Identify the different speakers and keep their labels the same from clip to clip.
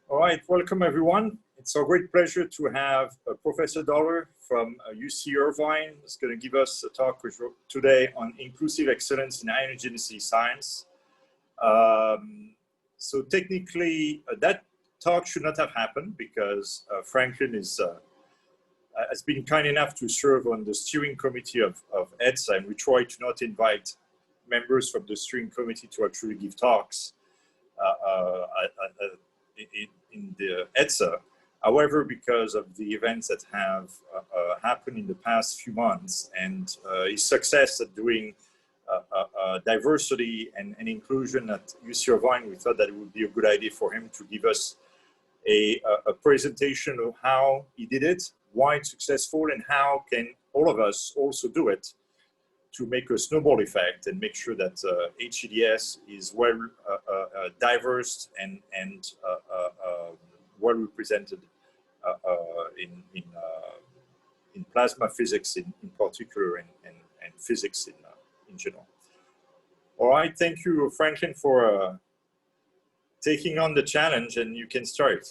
Speaker 1: All right, welcome everyone. It's a great pleasure to have Professor Dollar from UC Irvine. He's going to give us a talk today on inclusive excellence in higher density science. So technically, that talk should not have happened because Franklin has been kind enough to serve on the steering committee of EDSA, and we try to not invite members from the steering committee to actually give talks in the EDSA. However, because of the events that have happened in the past few months and his success at doing diversity and inclusion at UC Irvine, we thought that it would be a good idea for him to give us a presentation of how he did it, why it's successful, and how can all of us also do it to make a snowball effect and make sure that HCDS is well diverse and well represented in plasma physics in particular and physics in general. All right, thank you, Franklin, for taking on the challenge, and you can start.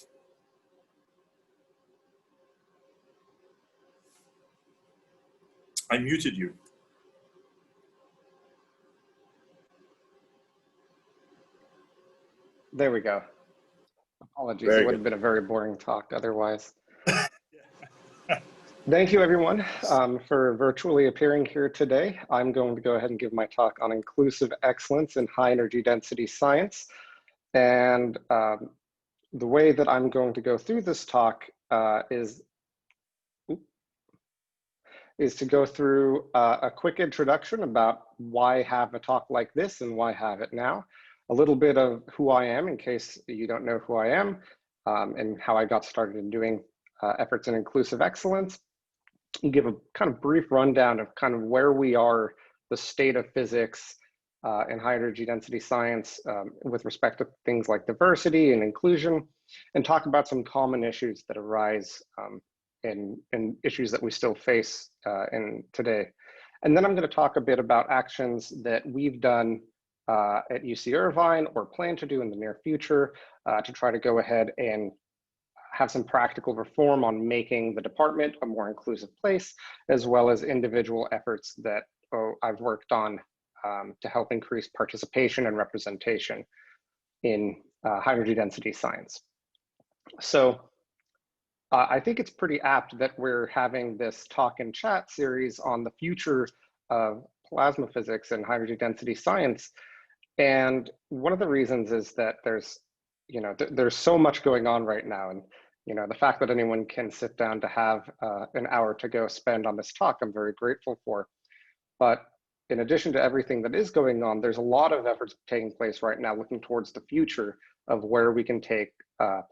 Speaker 1: I muted you.
Speaker 2: There we go. Apologies, it would have been a very boring talk otherwise. Thank you everyone for virtually appearing here today. I'm going to go ahead and give my talk on inclusive excellence in high energy density science. And the way that I'm going to go through this talk is to go through a quick introduction about why have a talk like this and why have it now. A little bit of who I am in case you don't know who I am, and how I got started in doing efforts in inclusive excellence. And give a kind of brief rundown of kind of where we are, the state of physics and high energy density science with respect to things like diversity and inclusion, and talk about some common issues that arise in issues that we still face in today. And then I'm going to talk a bit about actions that we've done at UC Irvine or plan to do in the near future to try to go ahead and have some practical reform on making the department a more inclusive place, as well as individual efforts that I've worked on to help increase participation and representation in high energy density science. So I think it's pretty apt that we're having this talk and chat series on the future of plasma physics and high energy density science. And one of the reasons is that there's so much going on right now. And the fact that anyone can sit down to have an hour to go spend on this talk, I'm very grateful for. But in addition to everything that is going on, there's a lot of efforts taking place right now looking towards the future of where we can take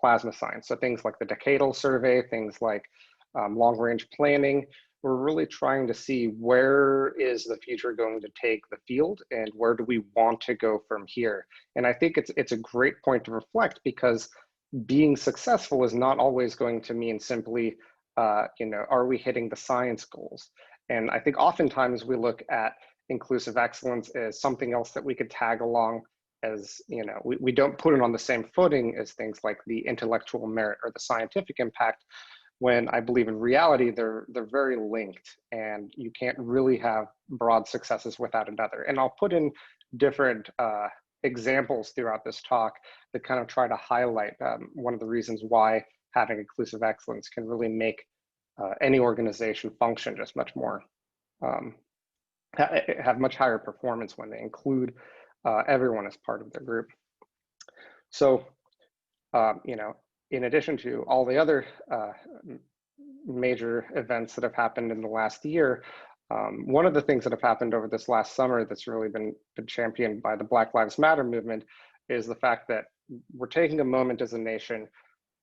Speaker 2: plasma science. So things like the decadal survey, things like long-range planning. We're really trying to see where is the future going to take the field and where do we want to go from here. And I think it's a great point to reflect, because being successful is not always going to mean simply, are we hitting the science goals? And I think oftentimes we look at inclusive excellence as something else that we could tag along as, we don't put it on the same footing as things like the intellectual merit or the scientific impact, when I believe in reality, they're very linked, and you can't really have broad successes without another. And I'll put in different examples throughout this talk that kind of try to highlight one of the reasons why having inclusive excellence can really make any organization function just much more, have much higher performance when they include everyone as part of their group. So, in addition to all the other major events that have happened in the last year, one of the things that have happened over this last summer that's really been championed by the Black Lives Matter movement is the fact that we're taking a moment as a nation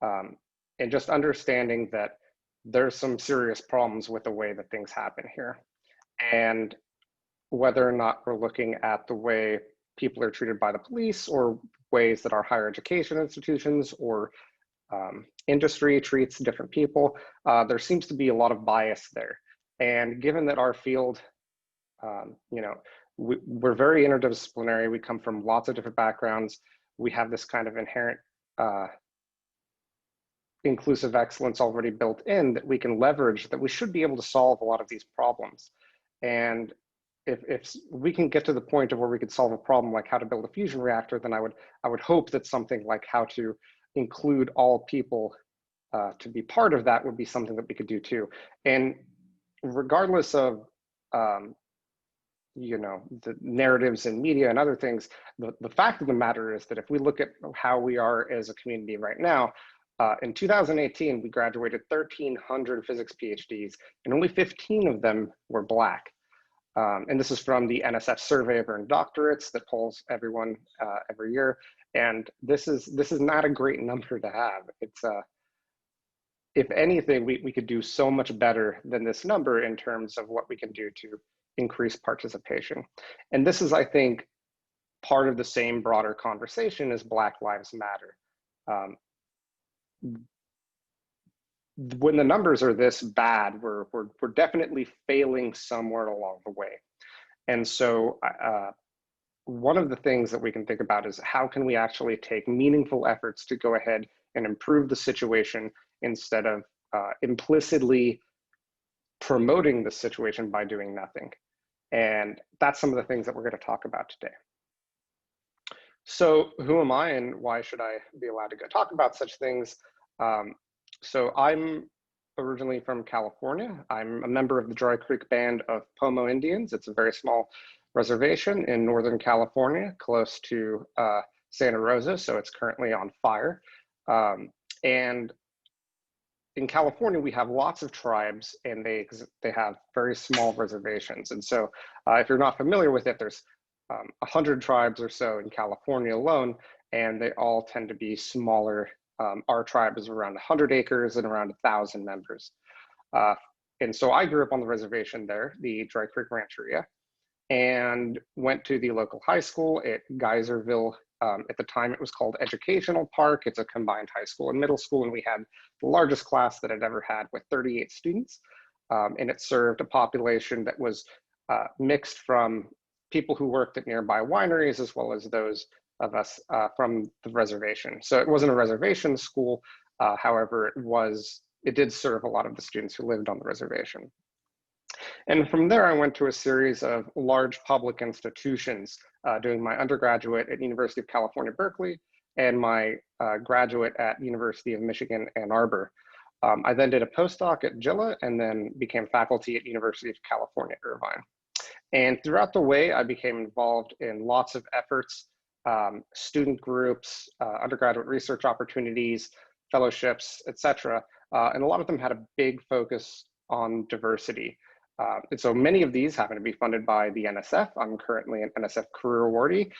Speaker 2: and just understanding that there's some serious problems with the way that things happen here. And whether or not we're looking at the way people are treated by the police, or ways that our higher education institutions or industry treats different people, there seems to be a lot of bias there. And given that our field, we're very interdisciplinary, we come from lots of different backgrounds, we have this kind of inherent inclusive excellence already built in that we can leverage, that we should be able to solve a lot of these problems. And if we can get to the point of where we could solve a problem like how to build a fusion reactor, then I would hope that something like how to include all people to be part of that would be something that we could do too. And regardless of you know, the narratives in media and other things, the fact of the matter is that if we look at how we are as a community right now, in 2018, we graduated 1,300 physics PhDs, and only 15 of them were Black. And this is from the NSF survey of earned doctorates that polls everyone every year. And this is not a great number to have. It's if anything, we could do so much better than this number in terms of what we can do to increase participation. And this is, I think, part of the same broader conversation as Black Lives Matter. When the numbers are this bad, we're definitely failing somewhere along the way. And so one of the things that we can think about is how can we actually take meaningful efforts to go ahead and improve the situation instead of implicitly promoting the situation by doing nothing. And that's some of the things that we're going to talk about today. So who am I and why should I be allowed to go talk about such things? So I'm originally from California. I'm a member of the Dry Creek Band of Pomo Indians. It's a very small reservation in Northern California, close to Santa Rosa, so it's currently on fire. And in California, we have lots of tribes and they have very small reservations. And so if you're not familiar with it, there's 100 tribes or so in California alone, and they all tend to be smaller. Our tribe is around 100 acres and around 1,000 members. And so I grew up on the reservation there, the Dry Creek Rancheria, and went to the local high school at Geyserville. At the time, it was called Educational Park. It's a combined high school and middle school, and we had the largest class that I'd ever had with 38 students. And it served a population that was mixed from people who worked at nearby wineries, as well as those of us from the reservation. So it wasn't a reservation school. However, it did serve a lot of the students who lived on the reservation. And from there, I went to a series of large public institutions, doing my undergraduate at University of California, Berkeley, and my graduate at University of Michigan, Ann Arbor. I then did a postdoc at GILA and then became faculty at University of California, Irvine. And throughout the way, I became involved in lots of efforts, student groups, undergraduate research opportunities, fellowships, etc. And a lot of them had a big focus on diversity. And so many of these happen to be funded by the NSF. I'm currently an NSF career awardee.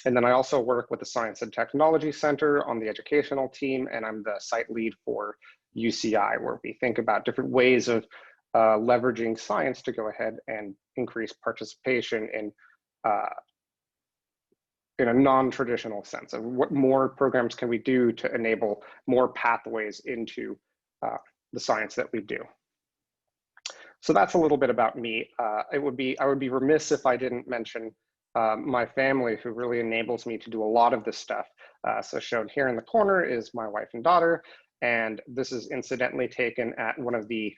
Speaker 2: And then I also work with the Science and Technology Center on the educational team, and I'm the site lead for UCI, where we think about different ways of leveraging science to go ahead and increase participation in a non-traditional sense of what more programs can we do to enable more pathways into the science that we do. So that's a little bit about me. I would be remiss if I didn't mention my family, who really enables me to do a lot of this stuff. So shown here in the corner is my wife and daughter, and this is incidentally taken at one of the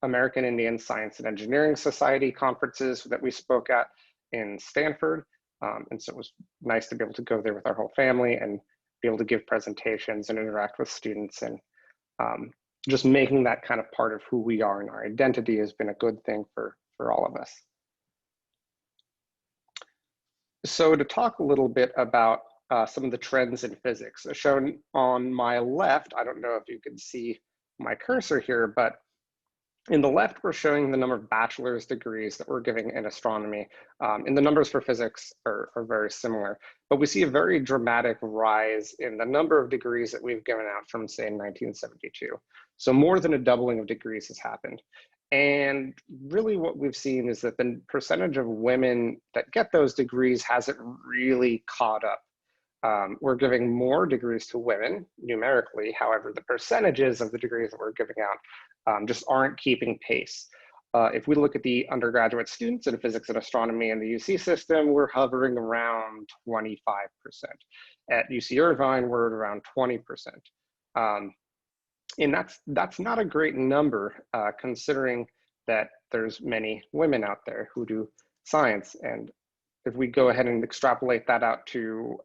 Speaker 2: American Indian Science and Engineering Society conferences that we spoke at in Stanford. And so it was nice to be able to go there with our whole family and be able to give presentations and interact with students, and just making that kind of part of who we are and our identity has been a good thing for all of us. So to talk a little bit about some of the trends in physics, shown on my left, I don't know if you can see my cursor here, but in the left, we're showing the number of bachelor's degrees that we're giving in astronomy. And the numbers for physics are very similar, but we see a very dramatic rise in the number of degrees that we've given out from, say, 1972. So more than a doubling of degrees has happened. And really what we've seen is that the percentage of women that get those degrees hasn't really caught up. We're giving more degrees to women numerically. However, the percentages of the degrees that we're giving out just aren't keeping pace. If we look at the undergraduate students in physics and astronomy in the UC system, we're hovering around 25%. At UC Irvine, we're at around 20%. And that's not a great number, considering that there's many women out there who do science. And if we go ahead and extrapolate that out to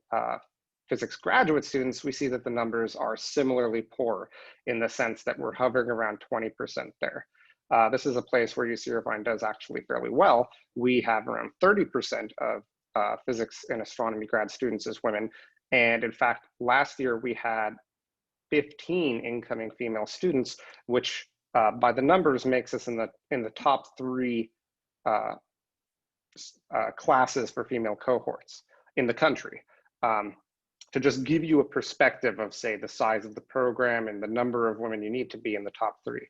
Speaker 2: physics graduate students, we see that the numbers are similarly poor in the sense that we're hovering around 20% there. This is a place where UC Irvine does actually fairly well. We have around 30% of physics and astronomy grad students as women. And in fact, last year we had 15 incoming female students, which by the numbers makes us in the top 3 classes for female cohorts in the country. To just give you a perspective of, say, the size of the program and the number of women you need to be in the top 3.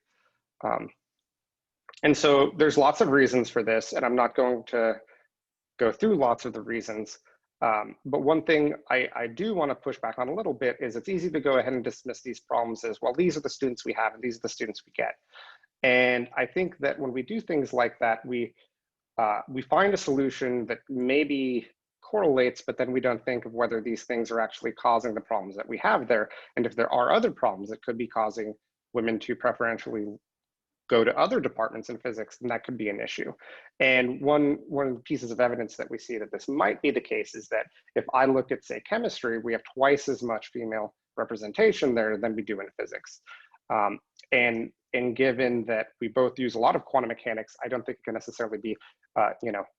Speaker 2: And so there's lots of reasons for this, and I'm not going to go through lots of the reasons. But one thing I do want to push back on a little bit is it's easy to go ahead and dismiss these problems as, well, these are the students we have and these are the students we get. And I think that when we do things like that, we find a solution that maybe correlates, but then we don't think of whether these things are actually causing the problems that we have there. And if there are other problems that could be causing women to preferentially go to other departments in physics, then that could be an issue. And one of the pieces of evidence that we see that this might be the case is that if I look at, say, chemistry, we have twice as much female representation there than we do in physics. And given that we both use a lot of quantum mechanics, I don't think it can necessarily be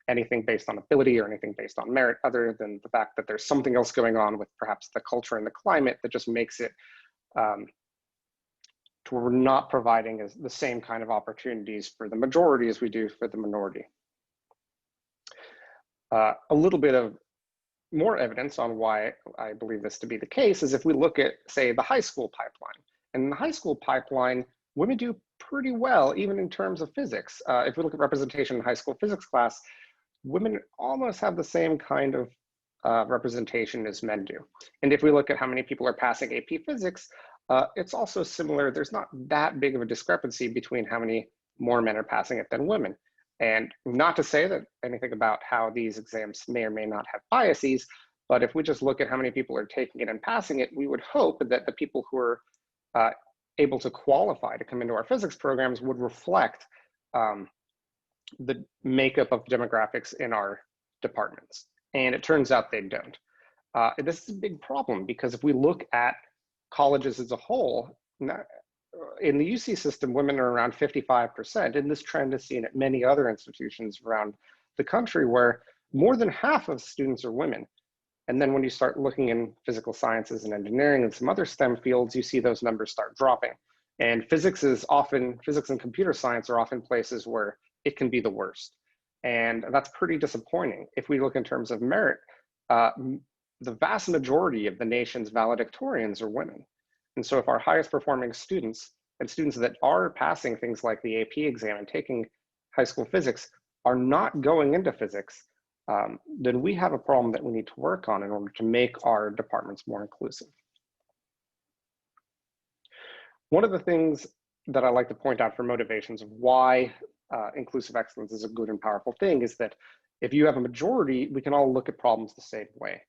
Speaker 2: anything based on ability or anything based on merit, other than the fact that there's something else going on with perhaps the culture and the climate that just makes it we're not providing the same kind of opportunities for the majority as we do for the minority. A little bit of more evidence on why I believe this to be the case is if we look at, say, the high school pipeline. And in the high school pipeline, women do pretty well, even in terms of physics. If we look at representation in high school physics class, women almost have the same kind of representation as men do. And if we look at how many people are passing AP Physics, it's also similar. There's not that big of a discrepancy between how many more men are passing it than women. And not to say that anything about how these exams may or may not have biases, but if we just look at how many people are taking it and passing it, we would hope that the people who are able to qualify to come into our physics programs would reflect the makeup of demographics in our departments. And it turns out they don't. This is a big problem because if we look at colleges as a whole, in the UC system, women are around 55%, and this trend is seen at many other institutions around the country where more than half of students are women. And then when you start looking in physical sciences and engineering and some other STEM fields, you see those numbers start dropping. And physics and computer science are often places where it can be the worst. And that's pretty disappointing. If we look in terms of merit, the vast majority of the nation's valedictorians are women. And so if our highest performing students and students that are passing things like the AP exam and taking high school physics are not going into physics, then we have a problem that we need to work on in order to make our departments more inclusive. One of the things that I like to point out for motivations of why inclusive excellence is a good and powerful thing is that if you have a majority, we can all look at problems the same way.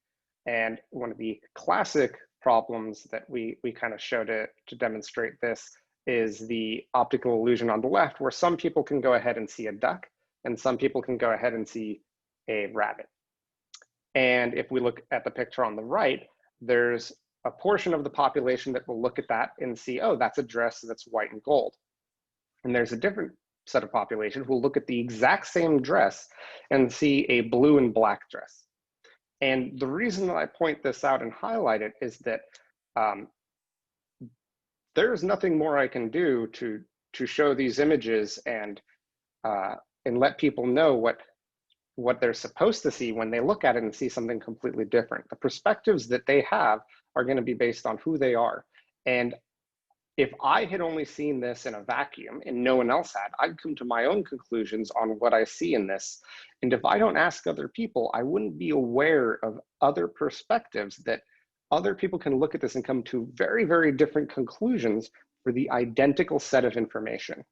Speaker 2: And one of the classic problems that we kind of show to demonstrate this is the optical illusion on the left, where some people can go ahead and see a duck and some people can go ahead and see a rabbit. And if we look at the picture on the right, there's a portion of the population that will look at that and see, oh, that's a dress that's white and gold. And there's a different set of population who will look at the exact same dress and see a blue and black dress. And the reason that I point this out and highlight it is that there's nothing more I can do to show these images and let people know what they're supposed to see when they look at it and see something completely different. The perspectives that they have are going to be based on who they are. And if I had only seen this in a vacuum and no one else had, I'd come to my own conclusions on what I see in this. And if I don't ask other people, I wouldn't be aware of other perspectives that other people can look at this and come to very, very different conclusions for the identical set of information.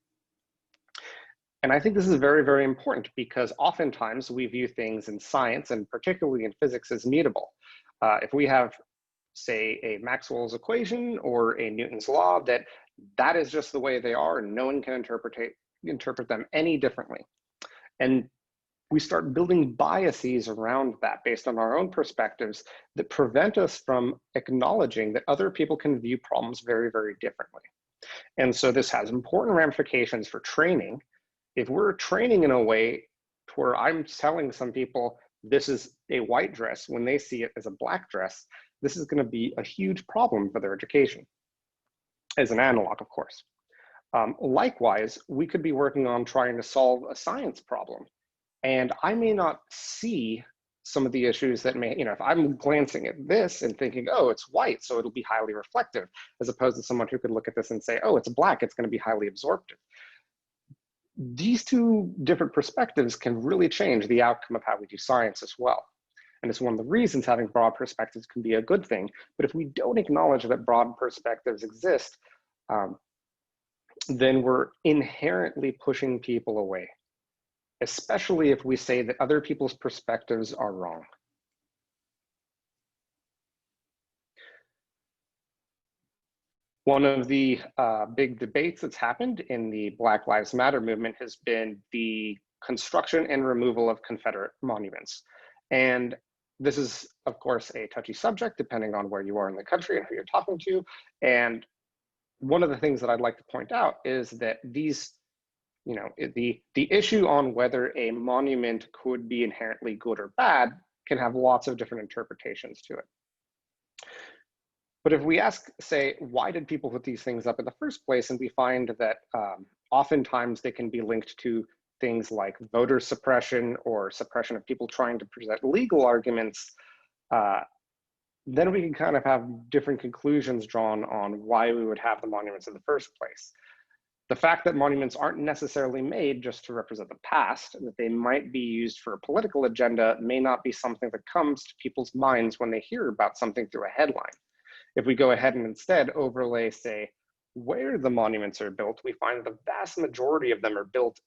Speaker 2: And I think this is very, very important because oftentimes we view things in science and particularly in physics as mutable. If we have, say, a Maxwell's equation or a Newton's law, that is just the way they are and no one can interpret them any differently. And we start building biases around that based on our own perspectives that prevent us from acknowledging that other people can view problems very, very differently. And so this has important ramifications for training. If we're training in a way where I'm telling some people this is a white dress when they see it as a black dress, this is going to be a huge problem for their education, as an analog, of course. Likewise, we could be working on trying to solve a science problem, and I may not see some of the issues that may, if I'm glancing at this and thinking, oh, it's white, so it'll be highly reflective, as opposed to someone who could look at this and say, oh, it's black, it's going to be highly absorptive. These two different perspectives can really change the outcome of how we do science as well. And it's one of the reasons having broad perspectives can be a good thing. But if we don't acknowledge that broad perspectives exist, then we're inherently pushing people away, especially if we say that other people's perspectives are wrong. One of the big debates that's happened in the Black Lives Matter movement has been the construction and removal of Confederate monuments. And this is, of course, a touchy subject depending on where you are in the country and who you're talking to. And one of the things that I'd like to point out is that these, the issue on whether a monument could be inherently good or bad can have lots of different interpretations to it. But if we ask, say, why did people put these things up in the first place, and we find that oftentimes they can be linked to things like voter suppression or suppression of people trying to present legal arguments, then we can kind of have different conclusions drawn on why we would have the monuments in the first place. The fact that monuments aren't necessarily made just to represent the past, and that they might be used for a political agenda, may not be something that comes to people's minds when they hear about something through a headline. If we go ahead and instead overlay, say, where the monuments are built, we find the vast majority of them are built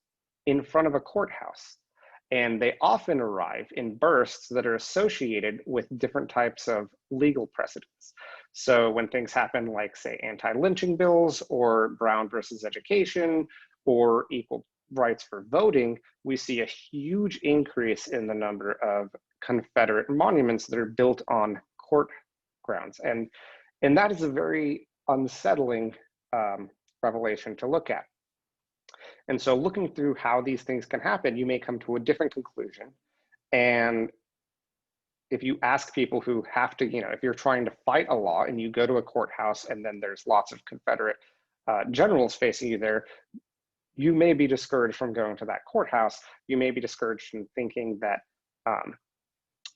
Speaker 2: in front of a courthouse. And they often arrive in bursts that are associated with different types of legal precedents. So when things happen like, say, anti-lynching bills or Brown versus education or equal rights for voting, we see a huge increase in the number of Confederate monuments that are built on court grounds. And that is a very unsettling revelation to look at. And so looking through how these things can happen, you may come to a different conclusion. And if you ask people who have to, if you're trying to fight a law and you go to a courthouse and then there's lots of Confederate generals facing you there, you may be discouraged from going to that courthouse. You may be discouraged from thinking that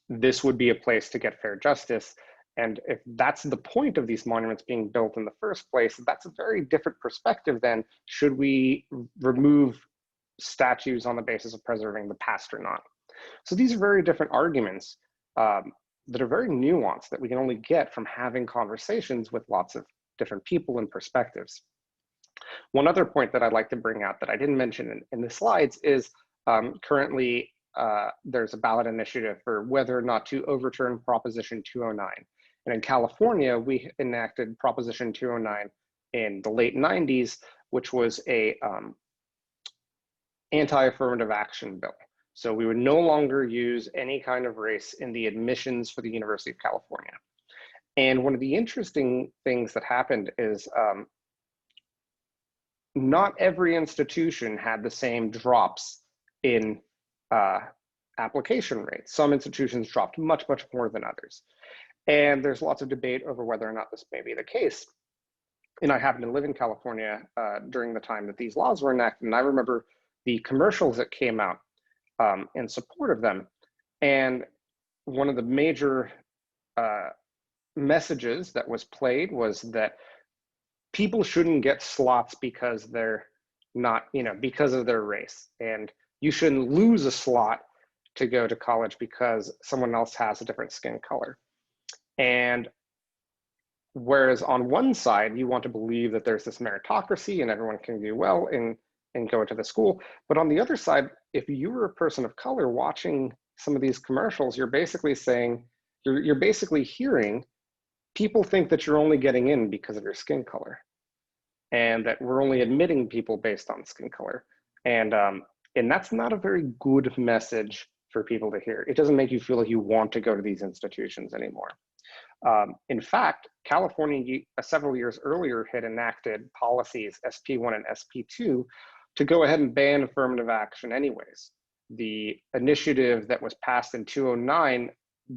Speaker 2: this would be a place to get fair justice. And if that's the point of these monuments being built in the first place, that's a very different perspective than should we remove statues on the basis of preserving the past or not. So these are very different arguments that are very nuanced that we can only get from having conversations with lots of different people and perspectives. One other point that I'd like to bring out that I didn't mention in the slides is currently there's a ballot initiative for whether or not to overturn Proposition 209. And in California, we enacted Proposition 209 in the late 90s, which was a anti-affirmative action bill. So we would no longer use any kind of race in the admissions for the University of California. And one of the interesting things that happened is not every institution had the same drops in application rates. Some institutions dropped much, much more than others. And there's lots of debate over whether or not this may be the case. And I happened to live in California during the time that these laws were enacted. And I remember the commercials that came out in support of them. And one of the major messages that was played was that people shouldn't get slots because they're not, because of their race. And you shouldn't lose a slot to go to college because someone else has a different skin color. And whereas on one side, you want to believe that there's this meritocracy and everyone can do well and go into the school. But on the other side, if you were a person of color watching some of these commercials, you're basically saying, you're basically hearing people think that you're only getting in because of your skin color, and that we're only admitting people based on skin color. And that's not a very good message for people to hear. It doesn't make you feel like you want to go to these institutions anymore. In fact, California several years earlier had enacted policies, SP1 and SP2, to go ahead and ban affirmative action anyways. The initiative that was passed in 2009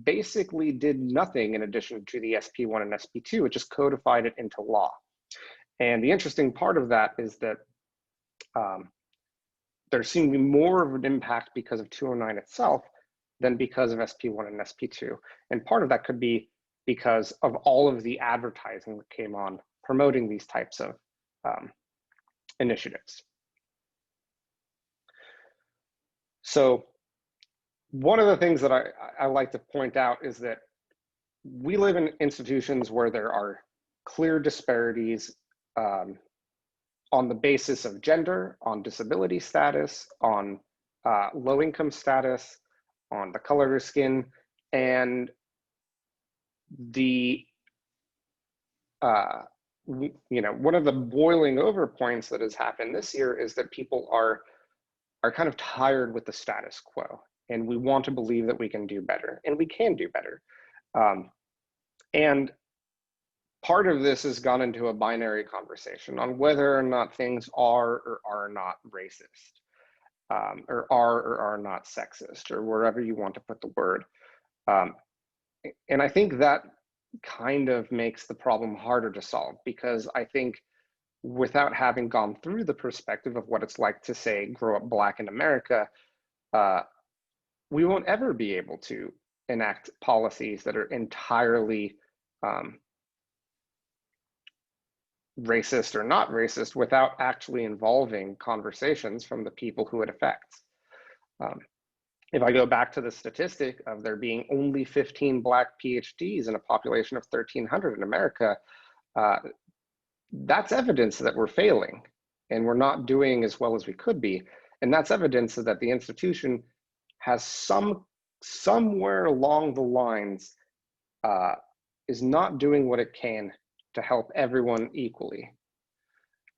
Speaker 2: basically did nothing in addition to the SP1 and SP2, it just codified it into law. And the interesting part of that is that there seemed to be more of an impact because of 209 itself than because of SP1 and SP2. And part of that could be because of all of the advertising that came on promoting these types of initiatives. So one of the things that I like to point out is that we live in institutions where there are clear disparities on the basis of gender, on disability status, on low income status, on the color of your skin, and the one of the boiling over points that has happened this year is that people are kind of tired with the status quo, and we want to believe that we can do better, and we can do better. And part of this has gone into a binary conversation on whether or not things are or are not racist, or are not sexist, or wherever you want to put the word. And I think that kind of makes the problem harder to solve, because I think without having gone through the perspective of what it's like to, say, grow up Black in America, we won't ever be able to enact policies that are entirely racist or not racist without actually involving conversations from the people who it affects. If I go back to the statistic of there being only 15 Black PhDs in a population of 1,300 in America, that's evidence that we're failing and we're not doing as well as we could be. And that's evidence that the institution has somewhere along the lines is not doing what it can to help everyone equally.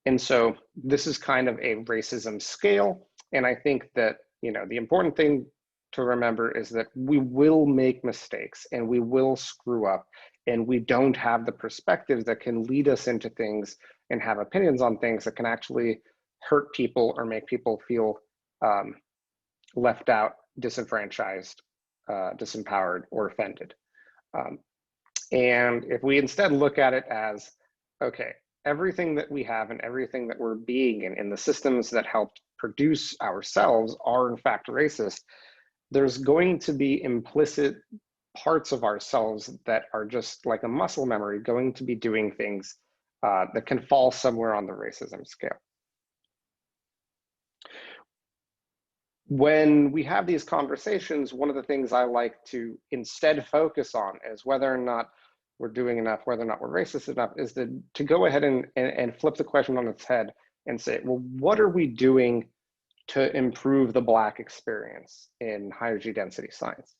Speaker 2: And so this is kind of a racism scale. And I think that, the important thing to remember is that we will make mistakes and we will screw up, and we don't have the perspectives that can lead us into things and have opinions on things that can actually hurt people or make people feel left out, disenfranchised, disempowered, or offended. And if we instead look at it as, okay, everything that we have and everything that we're being in the systems that helped produce ourselves are in fact racist, there's going to be implicit parts of ourselves that are just like a muscle memory going to be doing things that can fall somewhere on the racism scale. When we have these conversations, one of the things I like to instead focus on is whether or not we're doing enough, whether or not we're racist enough, is to go ahead and flip the question on its head and say, well, what are we doing to improve the Black experience in higher G density science?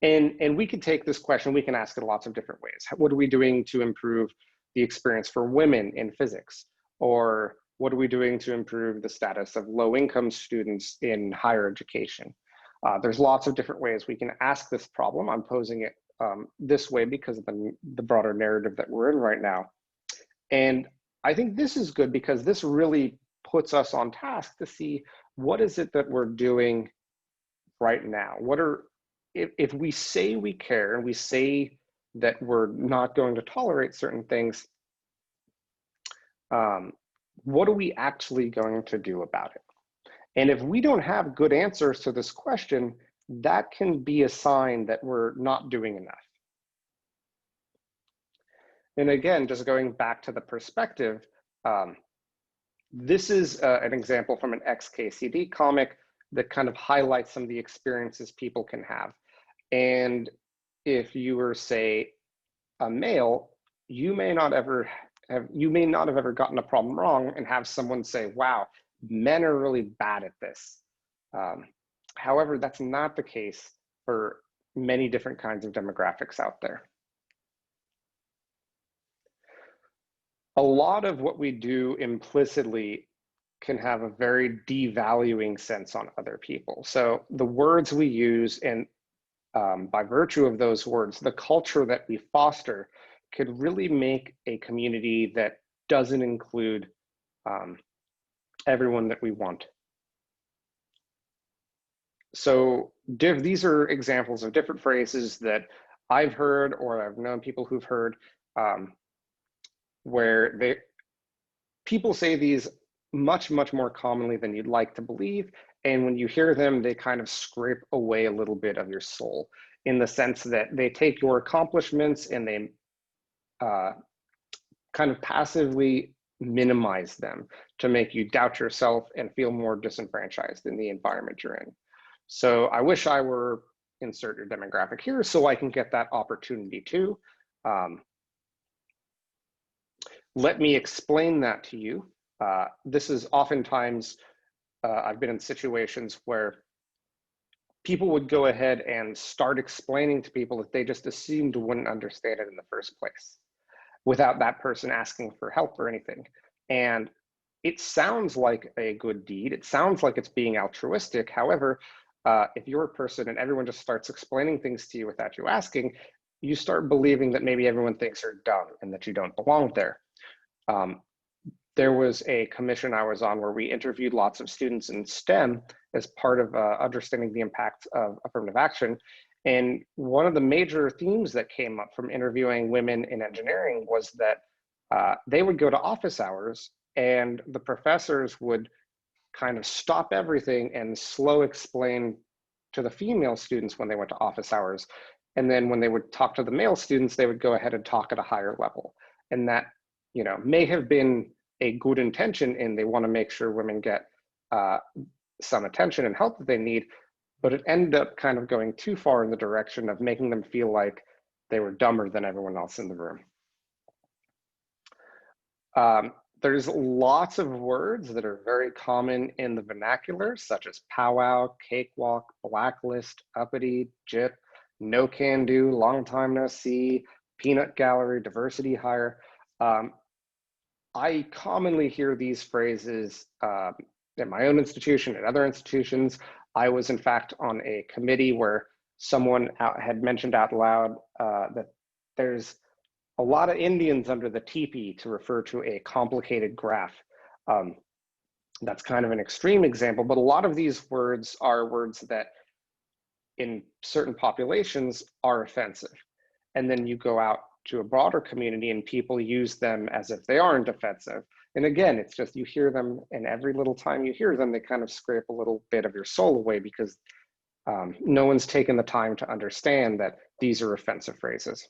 Speaker 2: And we can take this question, we can ask it lots of different ways. What are we doing to improve the experience for women in physics? Or what are we doing to improve the status of low-income students in higher education? There's lots of different ways we can ask this problem. I'm posing it this way because of the broader narrative that we're in right now. And I think this is good because this really puts us on task to see what is it that we're doing right now. If we say we care and we say that we're not going to tolerate certain things, what are we actually going to do about it? And if we don't have good answers to this question, that can be a sign that we're not doing enough. And again, just going back to the perspective, this is an example from an XKCD comic that kind of highlights some of the experiences people can have. And if you were, say, a male, you may not have ever gotten a problem wrong and have someone say, wow, men are really bad at this. However, that's not the case for many different kinds of demographics out there. A lot of what we do implicitly can have a very devaluing sense on other people. So the words we use, and by virtue of those words, the culture that we foster could really make a community that doesn't include everyone that we want. So these are examples of different phrases that I've heard, or I've known people who've heard, where people say these much more commonly than you'd like to believe. And when you hear them, they kind of scrape away a little bit of your soul, in the sense that they take your accomplishments and they kind of passively minimize them to make you doubt yourself and feel more disenfranchised in the environment you're in. So I wish I were, insert your demographic here, so I can get that opportunity too. Let me explain that to you. This is oftentimes, I've been in situations where people would go ahead and start explaining to people that they just assumed wouldn't understand it in the first place, without that person asking for help or anything. And it sounds like a good deed. It sounds like it's being altruistic. However, if you're a person and everyone just starts explaining things to you without you asking, you start believing that maybe everyone thinks you're dumb and that you don't belong there. There was a commission I was on where we interviewed lots of students in STEM as part of understanding the impact of affirmative action. And one of the major themes that came up from interviewing women in engineering was that they would go to office hours and the professors would kind of stop everything and slow explain to the female students when they went to office hours. And then when they would talk to the male students, they would go ahead and talk at a higher level. And that, may have been a good intention, and they want to make sure women get some attention and help that they need, but it ended up kind of going too far in the direction of making them feel like they were dumber than everyone else in the room. There's lots of words that are very common in the vernacular, such as powwow, cakewalk, blacklist, uppity, jip, no can do, long time no see, peanut gallery, diversity hire. I commonly hear these phrases at my own institution, at other institutions. I was in fact on a committee where someone had mentioned out loud that there's a lot of Indians under the teepee to refer to a complicated graph. That's kind of an extreme example, but a lot of these words are words that in certain populations are offensive. And then you go out to a broader community and people use them as if they aren't offensive. And again, it's just you hear them, and every little time you hear them, they kind of scrape a little bit of your soul away because no one's taken the time to understand that these are offensive phrases.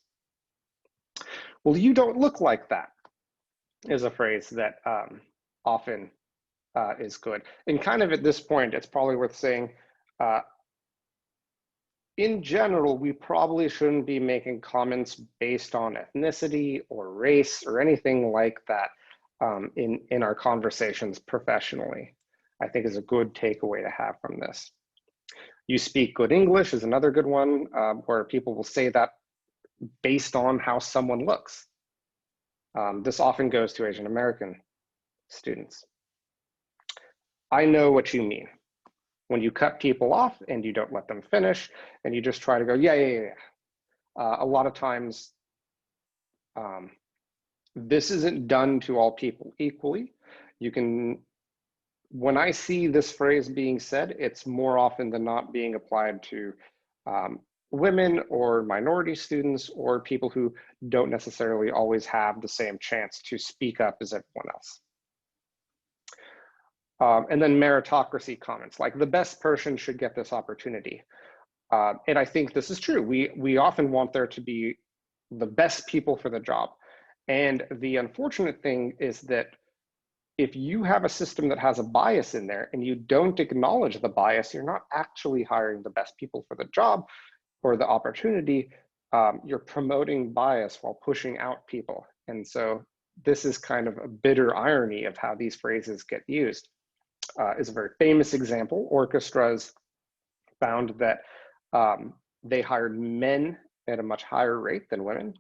Speaker 2: Well, you don't look like that is a phrase that often is good. And kind of at this point, it's probably worth saying, in general, we probably shouldn't be making comments based on ethnicity or race or anything like that in our conversations professionally, I think is a good takeaway to have from this. You speak good English is another good one where people will say that based on how someone looks. This often goes to Asian American students. I know what you mean. When you cut people off and you don't let them finish and you just try to go, yeah. A lot of times, this isn't done to all people equally. When I see this phrase being said, it's more often than not being applied to women or minority students or people who don't necessarily always have the same chance to speak up as everyone else. And then meritocracy comments, like the best person should get this opportunity. And I think this is true. We often want there to be the best people for the job. And the unfortunate thing is that if you have a system that has a bias in there and you don't acknowledge the bias, you're not actually hiring the best people for the job or the opportunity. You're promoting bias while pushing out people. And so this is kind of a bitter irony of how these phrases get used. is a very famous example. Orchestras found that they hired men at a much higher rate than women.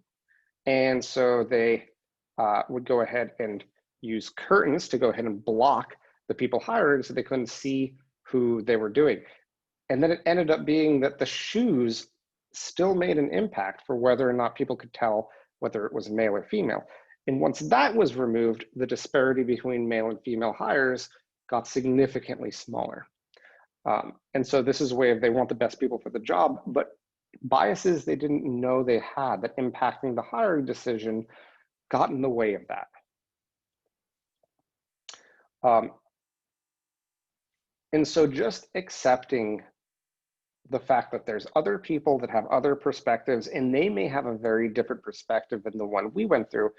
Speaker 2: And so they would go ahead and use curtains to go ahead and block the people hiring so they couldn't see who they were doing. And then it ended up being that the shoes still made an impact for whether or not people could tell whether it was male or female. And once that was removed, the disparity between male and female hires got significantly smaller. And so this is a way of, they want the best people for the job, but biases they didn't know they had that impacting the hiring decision got in the way of that. And so just accepting the fact that there's other people that have other perspectives and they may have a very different perspective than the one we went through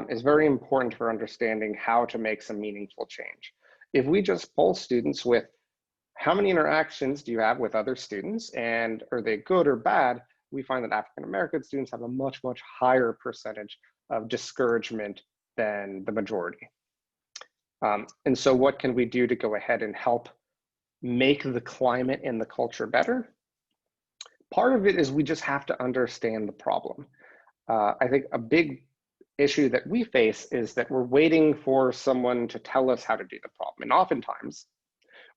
Speaker 2: is very important for understanding how to make some meaningful change. If we just poll students with how many interactions do you have with other students and are they good or bad, we find that African-American students have a much, much higher percentage of discouragement than the majority. And so what can we do to go ahead and help make the climate and the culture better? Part of it is we just have to understand the problem. I think a big issue that we face is that we're waiting for someone to tell us how to do the problem. And oftentimes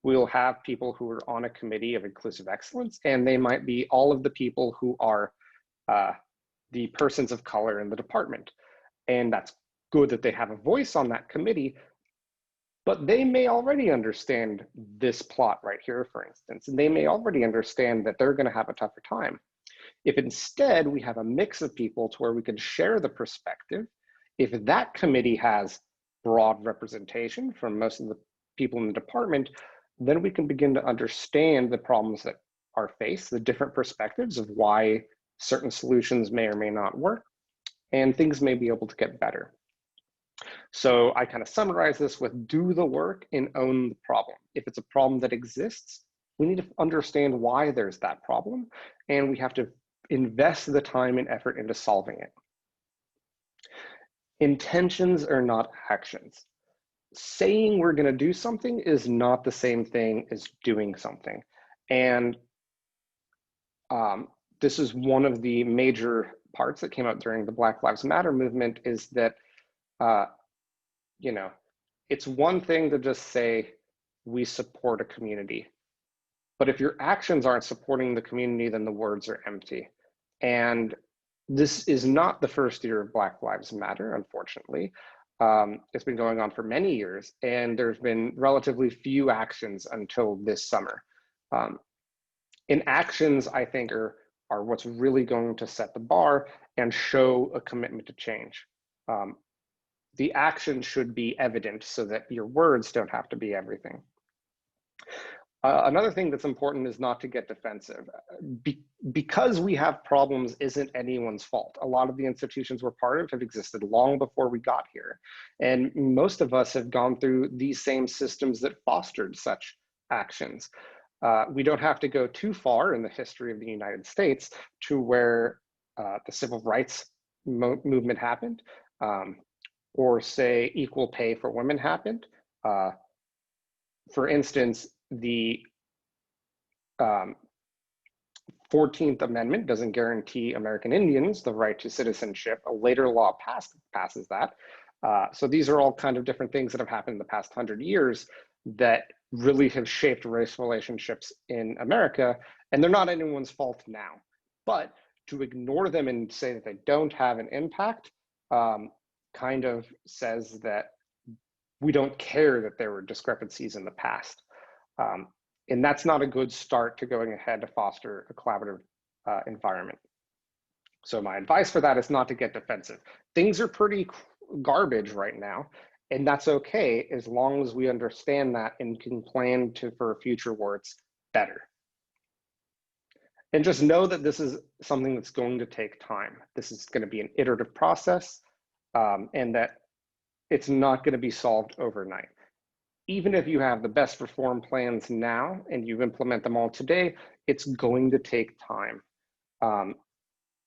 Speaker 2: we'll have people who are on a committee of inclusive excellence, and they might be all of the people who are the persons of color in the department. And that's good that they have a voice on that committee, but they may already understand this plot right here, for instance, and they may already understand that they're going to have a tougher time. If instead we have a mix of people to where we can share the perspective, if that committee has broad representation from most of the people in the department, then we can begin to understand the problems that are faced, the different perspectives of why certain solutions may or may not work, and things may be able to get better. So I kind of summarize this with do the work and own the problem. If it's a problem that exists, we need to understand why there's that problem, and we have to invest the time and effort into solving it. Intentions are not actions. Saying we're going to do something is not the same thing as doing something. And this is one of the major parts that came out during the Black Lives Matter movement, is that you know, it's one thing to just say we support a community, but if your actions aren't supporting the community, then the words are empty. And this is not the first year of Black Lives Matter, unfortunately. It's been going on for many years, and there's been relatively few actions until this summer. And actions, I think, are what's really going to set the bar and show a commitment to change. The action should be evident so that your words don't have to be everything. Another thing that's important is not to get defensive. Because we have problems isn't anyone's fault. A lot of the institutions we're part of have existed long before we got here. And most of us have gone through these same systems that fostered such actions. We don't have to go too far in the history of the United States to where the civil rights movement happened. Or say equal pay for women happened. For instance, the 14th Amendment doesn't guarantee American Indians the right to citizenship. A later law passes that. So these are all kind of different things that have happened in the past 100 years that really have shaped race relationships in America, and they're not anyone's fault now. But to ignore them and say that they don't have an impact kind of says that we don't care that there were discrepancies in the past. And that's not a good start to going ahead to foster a collaborative environment. So my advice for that is not to get defensive. Things are pretty garbage right now, and that's okay as long as we understand that and can plan for a future where it's better. And just know that this is something that's going to take time. This is going to be an iterative process. And that it's not going to be solved overnight. Even if you have the best reform plans now and you implement them all today, it's going to take time.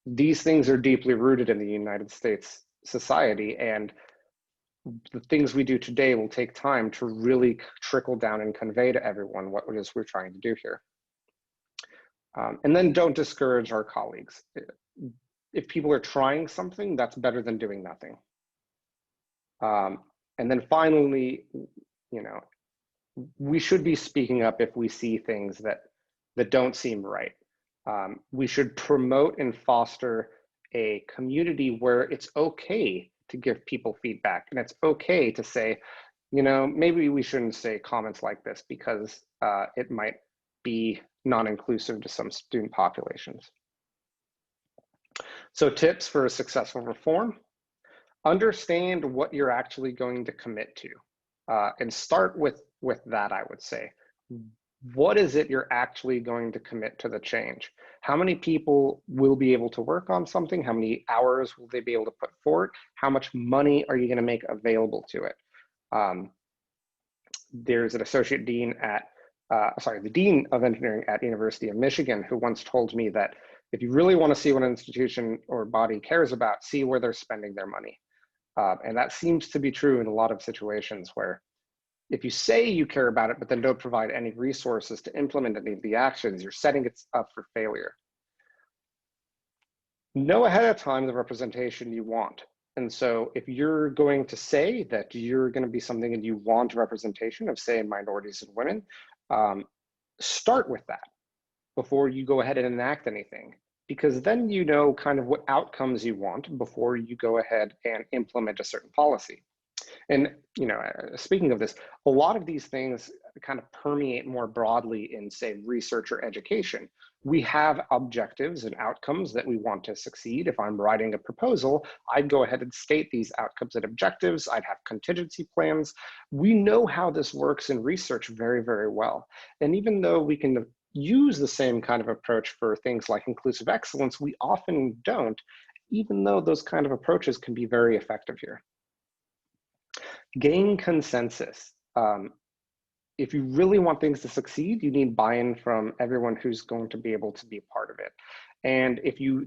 Speaker 2: These things are deeply rooted in the United States society, and the things we do today will take time to really trickle down and convey to everyone what it is we're trying to do here. And then don't discourage our colleagues. If people are trying something, that's better than doing nothing. And then finally, we should be speaking up if we see things that don't seem right. We should promote and foster a community where it's okay to give people feedback, and it's okay to say, maybe we shouldn't say comments like this because it might be non-inclusive to some student populations. So tips for a successful reform: understand what you're actually going to commit to, and start with that, I would say. What is it you're actually going to commit to the change? How many people will be able to work on something? How many hours will they be able to put forward? How much money are you going to make available to it? There's an associate dean at, the dean of engineering at University of Michigan, who once told me that if you really want to see what an institution or body cares about, see where they're spending their money. And that seems to be true in a lot of situations where if you say you care about it, but then don't provide any resources to implement any of the actions, you're setting it up for failure. Know ahead of time the representation you want. And so if you're going to say that you're going to be something and you want representation of, say, minorities and women, start with that before you go ahead and enact anything, because then you know kind of what outcomes you want before you go ahead and implement a certain policy. And speaking of this, a lot of these things kind of permeate more broadly in, say, research or education. We have objectives and outcomes that we want to succeed. If I'm writing a proposal, I'd go ahead and state these outcomes and objectives. I'd have contingency plans. We know how this works in research very, very well. And even though we can use the same kind of approach for things like inclusive excellence, we often don't, even though those kind of approaches can be very effective here. Gain consensus. If you really want things to succeed, you need buy-in from everyone who's going to be able to be a part of it. And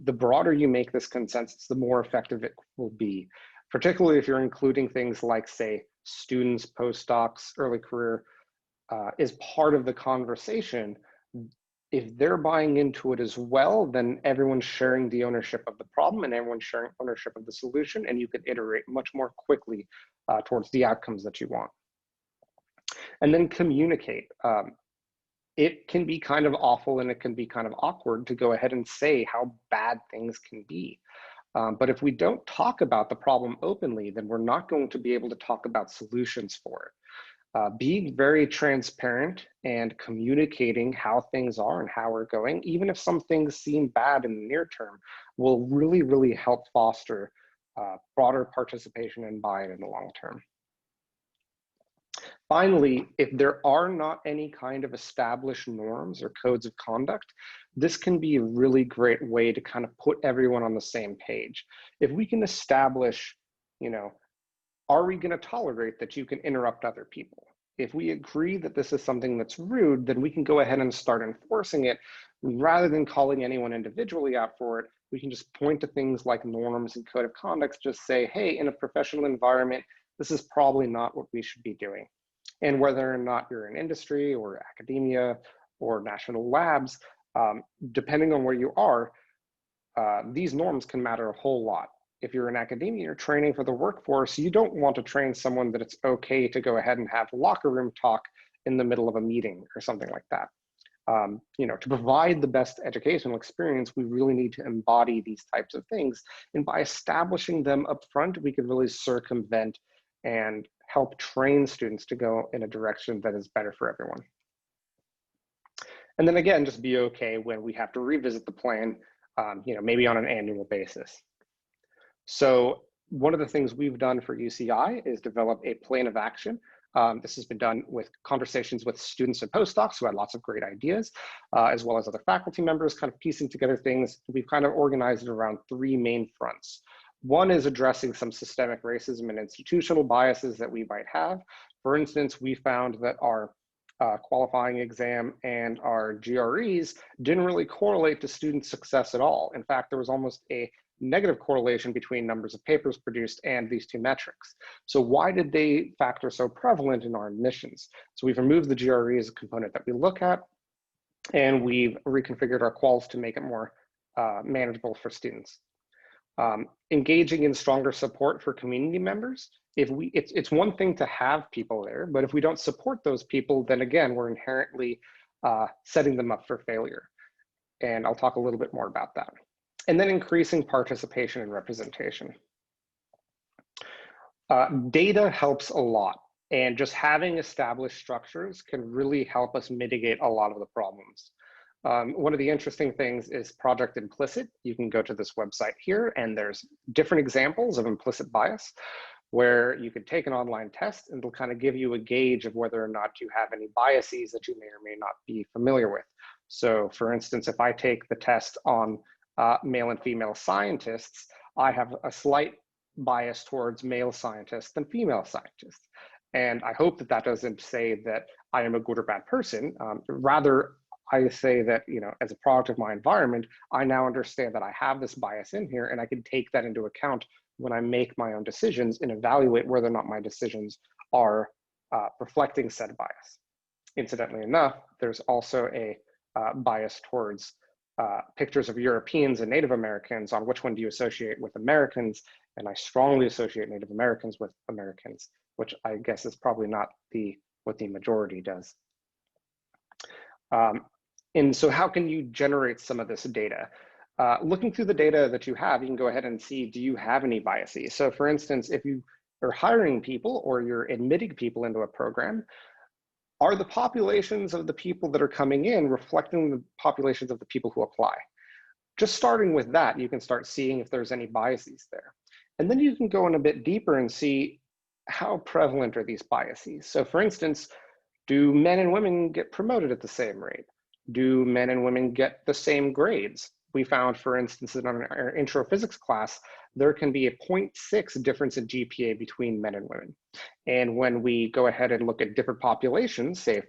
Speaker 2: the broader you make this consensus, the more effective it will be, particularly if you're including things like, say, students, postdocs, early career, is part of the conversation. If they're buying into it as well, then everyone's sharing the ownership of the problem and everyone's sharing ownership of the solution, and you can iterate much more quickly towards the outcomes that you want. And then communicate. It can be kind of awful and it can be kind of awkward to go ahead and say how bad things can be. But if we don't talk about the problem openly, then we're not going to be able to talk about solutions for it. Being very transparent and communicating how things are and how we're going, even if some things seem bad in the near term, will really, really help foster broader participation and buy-in in the long term. Finally, if there are not any kind of established norms or codes of conduct, this can be a really great way to kind of put everyone on the same page. If we can establish, are we going to tolerate that you can interrupt other people? If we agree that this is something that's rude, then we can go ahead and start enforcing it. Rather than calling anyone individually out for it, we can just point to things like norms and code of conduct, just say, hey, in a professional environment, this is probably not what we should be doing. And whether or not you're in industry or academia or national labs, depending on where you are, these norms can matter a whole lot. If you're in academia, you're training for the workforce, you don't want to train someone that it's okay to go ahead and have locker room talk in the middle of a meeting or something like that. To provide the best educational experience, we really need to embody these types of things. And by establishing them up front, we can really circumvent and help train students to go in a direction that is better for everyone. And then again, just be okay when we have to revisit the plan, maybe on an annual basis. So one of the things we've done for UCI is develop a plan of action. This has been done with conversations with students and postdocs who had lots of great ideas, as well as other faculty members kind of piecing together things. We've kind of organized it around three main fronts. One is addressing some systemic racism and institutional biases that we might have. For instance, we found that our qualifying exam and our GREs didn't really correlate to student success at all. In fact, there was almost a negative correlation between numbers of papers produced and these two metrics. So why did they factor so prevalent in our admissions? So we've removed the GRE as a component that we look at, and we've reconfigured our quals to make it more manageable for students. Engaging in stronger support for community members. It's one thing to have people there, but if we don't support those people, then again, we're inherently setting them up for failure. And I'll talk a little bit more about that. And then increasing participation and representation. Data helps a lot, and just having established structures can really help us mitigate a lot of the problems. One of the interesting things is Project Implicit. You can go to this website here, and there's different examples of implicit bias where you could take an online test and it'll kind of give you a gauge of whether or not you have any biases that you may or may not be familiar with. So for instance, if I take the test on male and female scientists, I have a slight bias towards male scientists than female scientists. And I hope that that doesn't say that I am a good or bad person. Rather, I say that, you know, as a product of my environment, I now understand that I have this bias in here, and I can take that into account when I make my own decisions and evaluate whether or not my decisions are reflecting said bias. Incidentally enough, there's also a bias towards pictures of Europeans and Native Americans on which one do you associate with Americans, and I strongly associate Native Americans with Americans, which I guess is probably not what the majority does. And so how can you generate some of this data? Looking through the data that you have, you can go ahead and see, do you have any biases? So for instance, if you are hiring people or you're admitting people into a program, are the populations of the people that are coming in reflecting the populations of the people who apply? Just starting with that, you can start seeing if there's any biases there. And then you can go in a bit deeper and see how prevalent are these biases. So for instance, do men and women get promoted at the same rate? Do men and women get the same grades? We found, for instance, in our intro physics class, there can be a 0.6 difference in GPA between men and women. And when we go ahead and look at different populations, say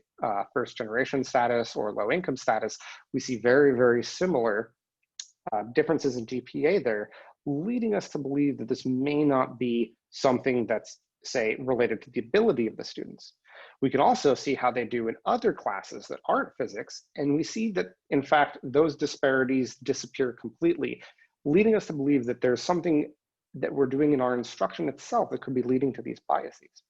Speaker 2: first generation status or low income status, we see very, very similar differences in GPA there, leading us to believe that this may not be something that's, say, related to the ability of the students. We can also see how they do in other classes that aren't physics, and we see that, in fact, those disparities disappear completely, leading us to believe that there's something that we're doing in our instruction itself that could be leading to these biases.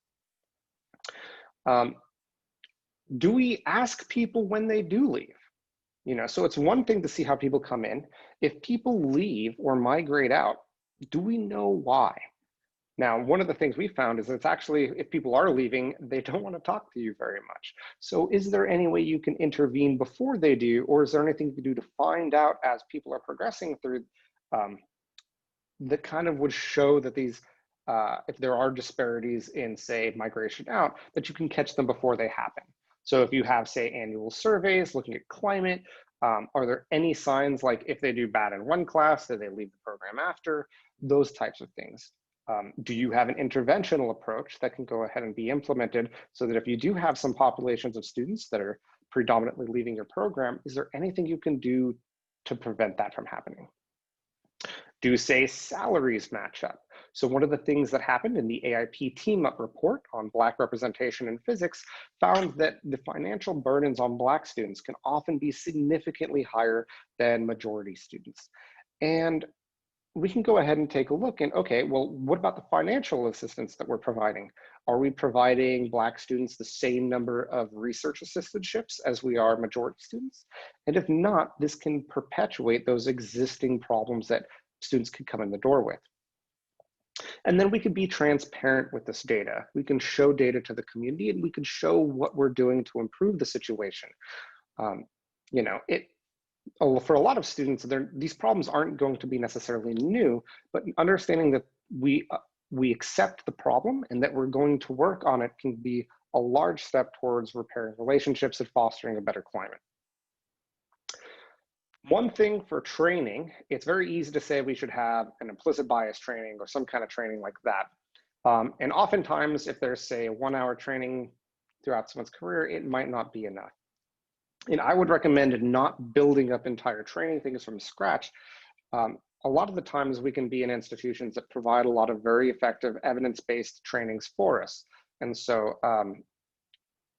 Speaker 2: Do we ask people when they do leave? You know, so it's one thing to see how people come in. If people leave or migrate out, do we know why? Now, one of the things we found is it's actually, if people are leaving, they don't want to talk to you very much. So is there any way you can intervene before they do, or is there anything you can do to find out as people are progressing through that kind of would show that these, if there are disparities in, say, migration out, that you can catch them before they happen? So if you have, say, annual surveys looking at climate, are there any signs like if they do bad in one class, that they leave the program after, those types of things? Do you have an interventional approach that can go ahead and be implemented so that if you do have some populations of students that are predominantly leaving your program, is there anything you can do to prevent that from happening? Do, say, salaries match up? So one of the things that happened in the AIP team-up report on Black representation in physics found that the financial burdens on Black students can often be significantly higher than majority students. And we can go ahead and take a look and, okay, well, what about the financial assistance that we're providing? Are we providing Black students the same number of research assistantships as we are majority students? And if not, this can perpetuate those existing problems that students could come in the door with. And then we can be transparent with this data. We can show data to the community, and we can show what we're doing to improve the situation. You know, for a lot of students, these problems aren't going to be necessarily new, but understanding that we accept the problem and that we're going to work on it can be a large step towards repairing relationships and fostering a better climate. One thing for training, it's very easy to say we should have an implicit bias training or some kind of training like that. And oftentimes, if there's, say, a 1-hour training throughout someone's career, it might not be enough. And I would recommend not building up entire training things from scratch. a lot of the times we can be in institutions that provide a lot of very effective evidence-based trainings for us. And so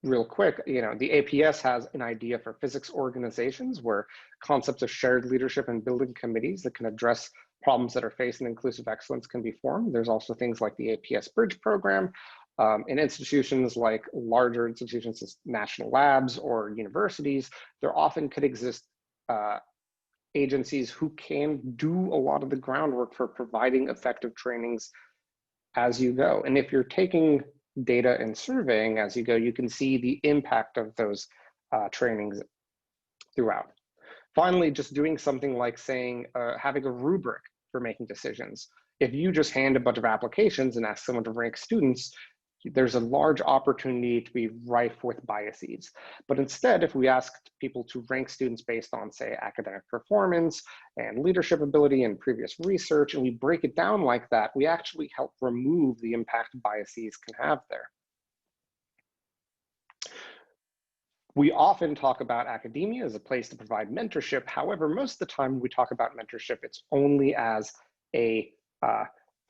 Speaker 2: real quick, the APS has an idea for physics organizations where concepts of shared leadership and building committees that can address problems that are faced in inclusive excellence can be formed. There's also things like the APS Bridge program. In institutions like larger institutions as national labs or universities, there often could exist agencies who can do a lot of the groundwork for providing effective trainings as you go. And if you're taking data and surveying as you go, you can see the impact of those trainings throughout. Finally, just doing something like saying, having a rubric for making decisions. If you just hand a bunch of applications and ask someone to rank students, there's a large opportunity to be rife with biases. But instead, if we asked people to rank students based on, say, academic performance and leadership ability and previous research, and we break it down like that, we actually help remove the impact biases can have there. We often talk about academia as a place to provide mentorship. However, most of the time when we talk about mentorship, it's only as a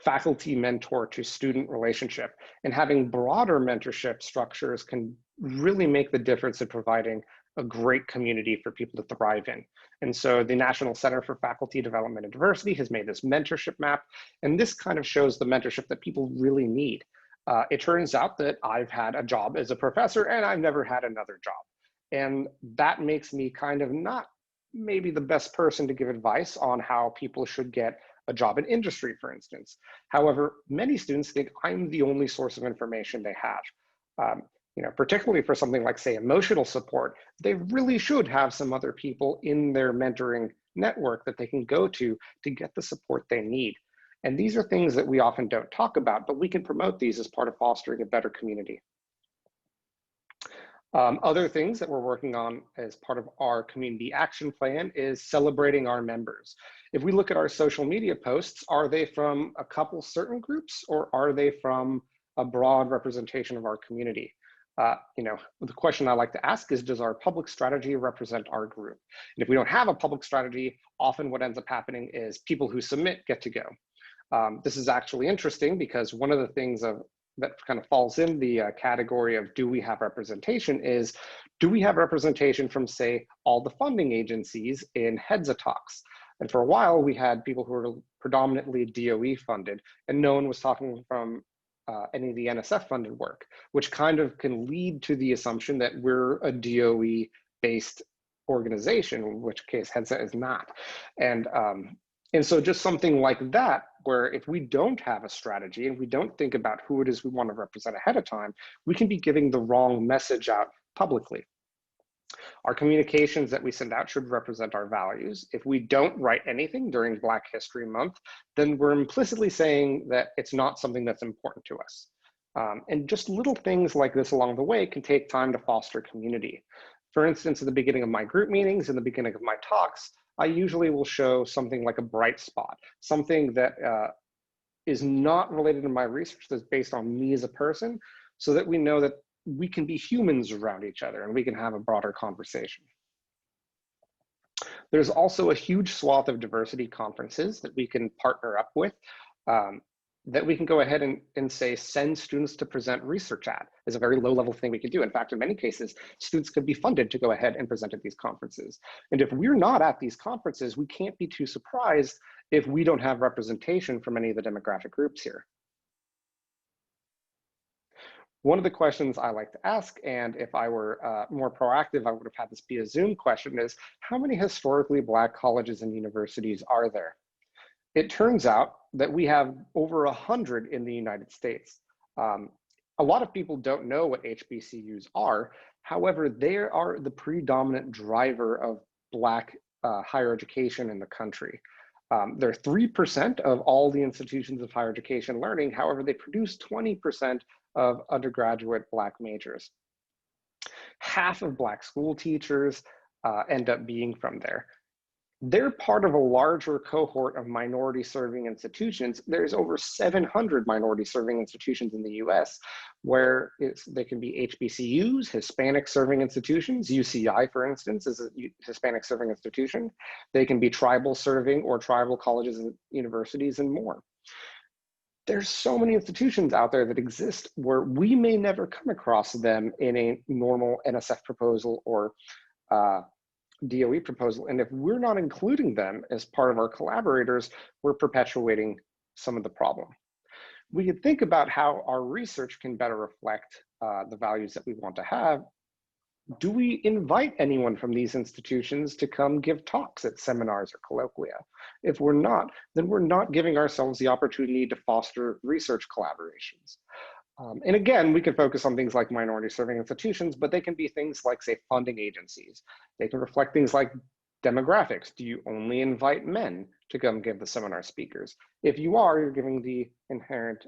Speaker 2: faculty mentor to student relationship. And having broader mentorship structures can really make the difference in providing a great community for people to thrive in. And so the National Center for Faculty Development and Diversity has made this mentorship map. And this kind of shows the mentorship that people really need. It turns out that I've had a job as a professor and I've never had another job. And that makes me kind of not maybe the best person to give advice on how people should get a job in industry, for instance. However, many students think I'm the only source of information they have. Particularly for something like, say, emotional support, they really should have some other people in their mentoring network that they can go to get the support they need. And these are things that we often don't talk about, but we can promote these as part of fostering a better community. Other things that we're working on as part of our community action plan is celebrating our members. If we look at our social media posts, are they from a couple certain groups or are they from a broad representation of our community? The question I like to ask is, does our public strategy represent our group? And if we don't have a public strategy, often what ends up happening is people who submit get to go. This is actually interesting because one of the things that kind of falls in the category of do we have representation is, do we have representation from, say, all the funding agencies in heads of talks? And for a while, we had people who were predominantly DOE funded, and no one was talking from any of the NSF funded work, which kind of can lead to the assumption that we're a DOE-based organization, in which case HEDSA is not. And so just something like that, where if we don't have a strategy and we don't think about who it is we want to represent ahead of time, we can be giving the wrong message out publicly. Our communications that we send out should represent our values. If we don't write anything during Black History Month, then we're implicitly saying that it's not something that's important to us. And just little things like this along the way can take time to foster community. For instance, at the beginning of my group meetings, in the beginning of my talks, I usually will show something like a bright spot, something that is not related to my research, that's based on me as a person, so that we know that we can be humans around each other and we can have a broader conversation. There's also a huge swath of diversity conferences that we can partner up with, that we can go ahead and say, send students to present research at. Is a very low level thing we can do. In fact, in many cases, students could be funded to go ahead and present at these conferences. And if we're not at these conferences, we can't be too surprised if we don't have representation from any of the demographic groups here. One of the questions I like to ask, and if I were more proactive, I would have had this be a Zoom question, is how many historically Black colleges and universities are there? It turns out that we have over 100 in the United States. A lot of people don't know what HBCUs are. However, they are the predominant driver of Black higher education in the country. They're 3% of all the institutions of higher education learning. However, they produce 20% of undergraduate Black majors. Half of Black school teachers end up being from there. They're part of a larger cohort of minority serving institutions. There's over 700 minority serving institutions in the US, where they can be HBCUs, Hispanic serving institutions. UCI, for instance, is a Hispanic serving institution. They can be tribal serving or tribal colleges and universities and more. There's so many institutions out there that exist where we may never come across them in a normal NSF proposal or DOE proposal. And if we're not including them as part of our collaborators, we're perpetuating some of the problem. We could think about how our research can better reflect the values that we want to have. Do we invite anyone from these institutions to come give talks at seminars or colloquia? If we're not, then we're not giving ourselves the opportunity to foster research collaborations. And again, we can focus on things like minority serving institutions, but they can be things like, say, funding agencies. They can reflect things like demographics. Do you only invite men to come give the seminar speakers? If you are, you're giving the inherent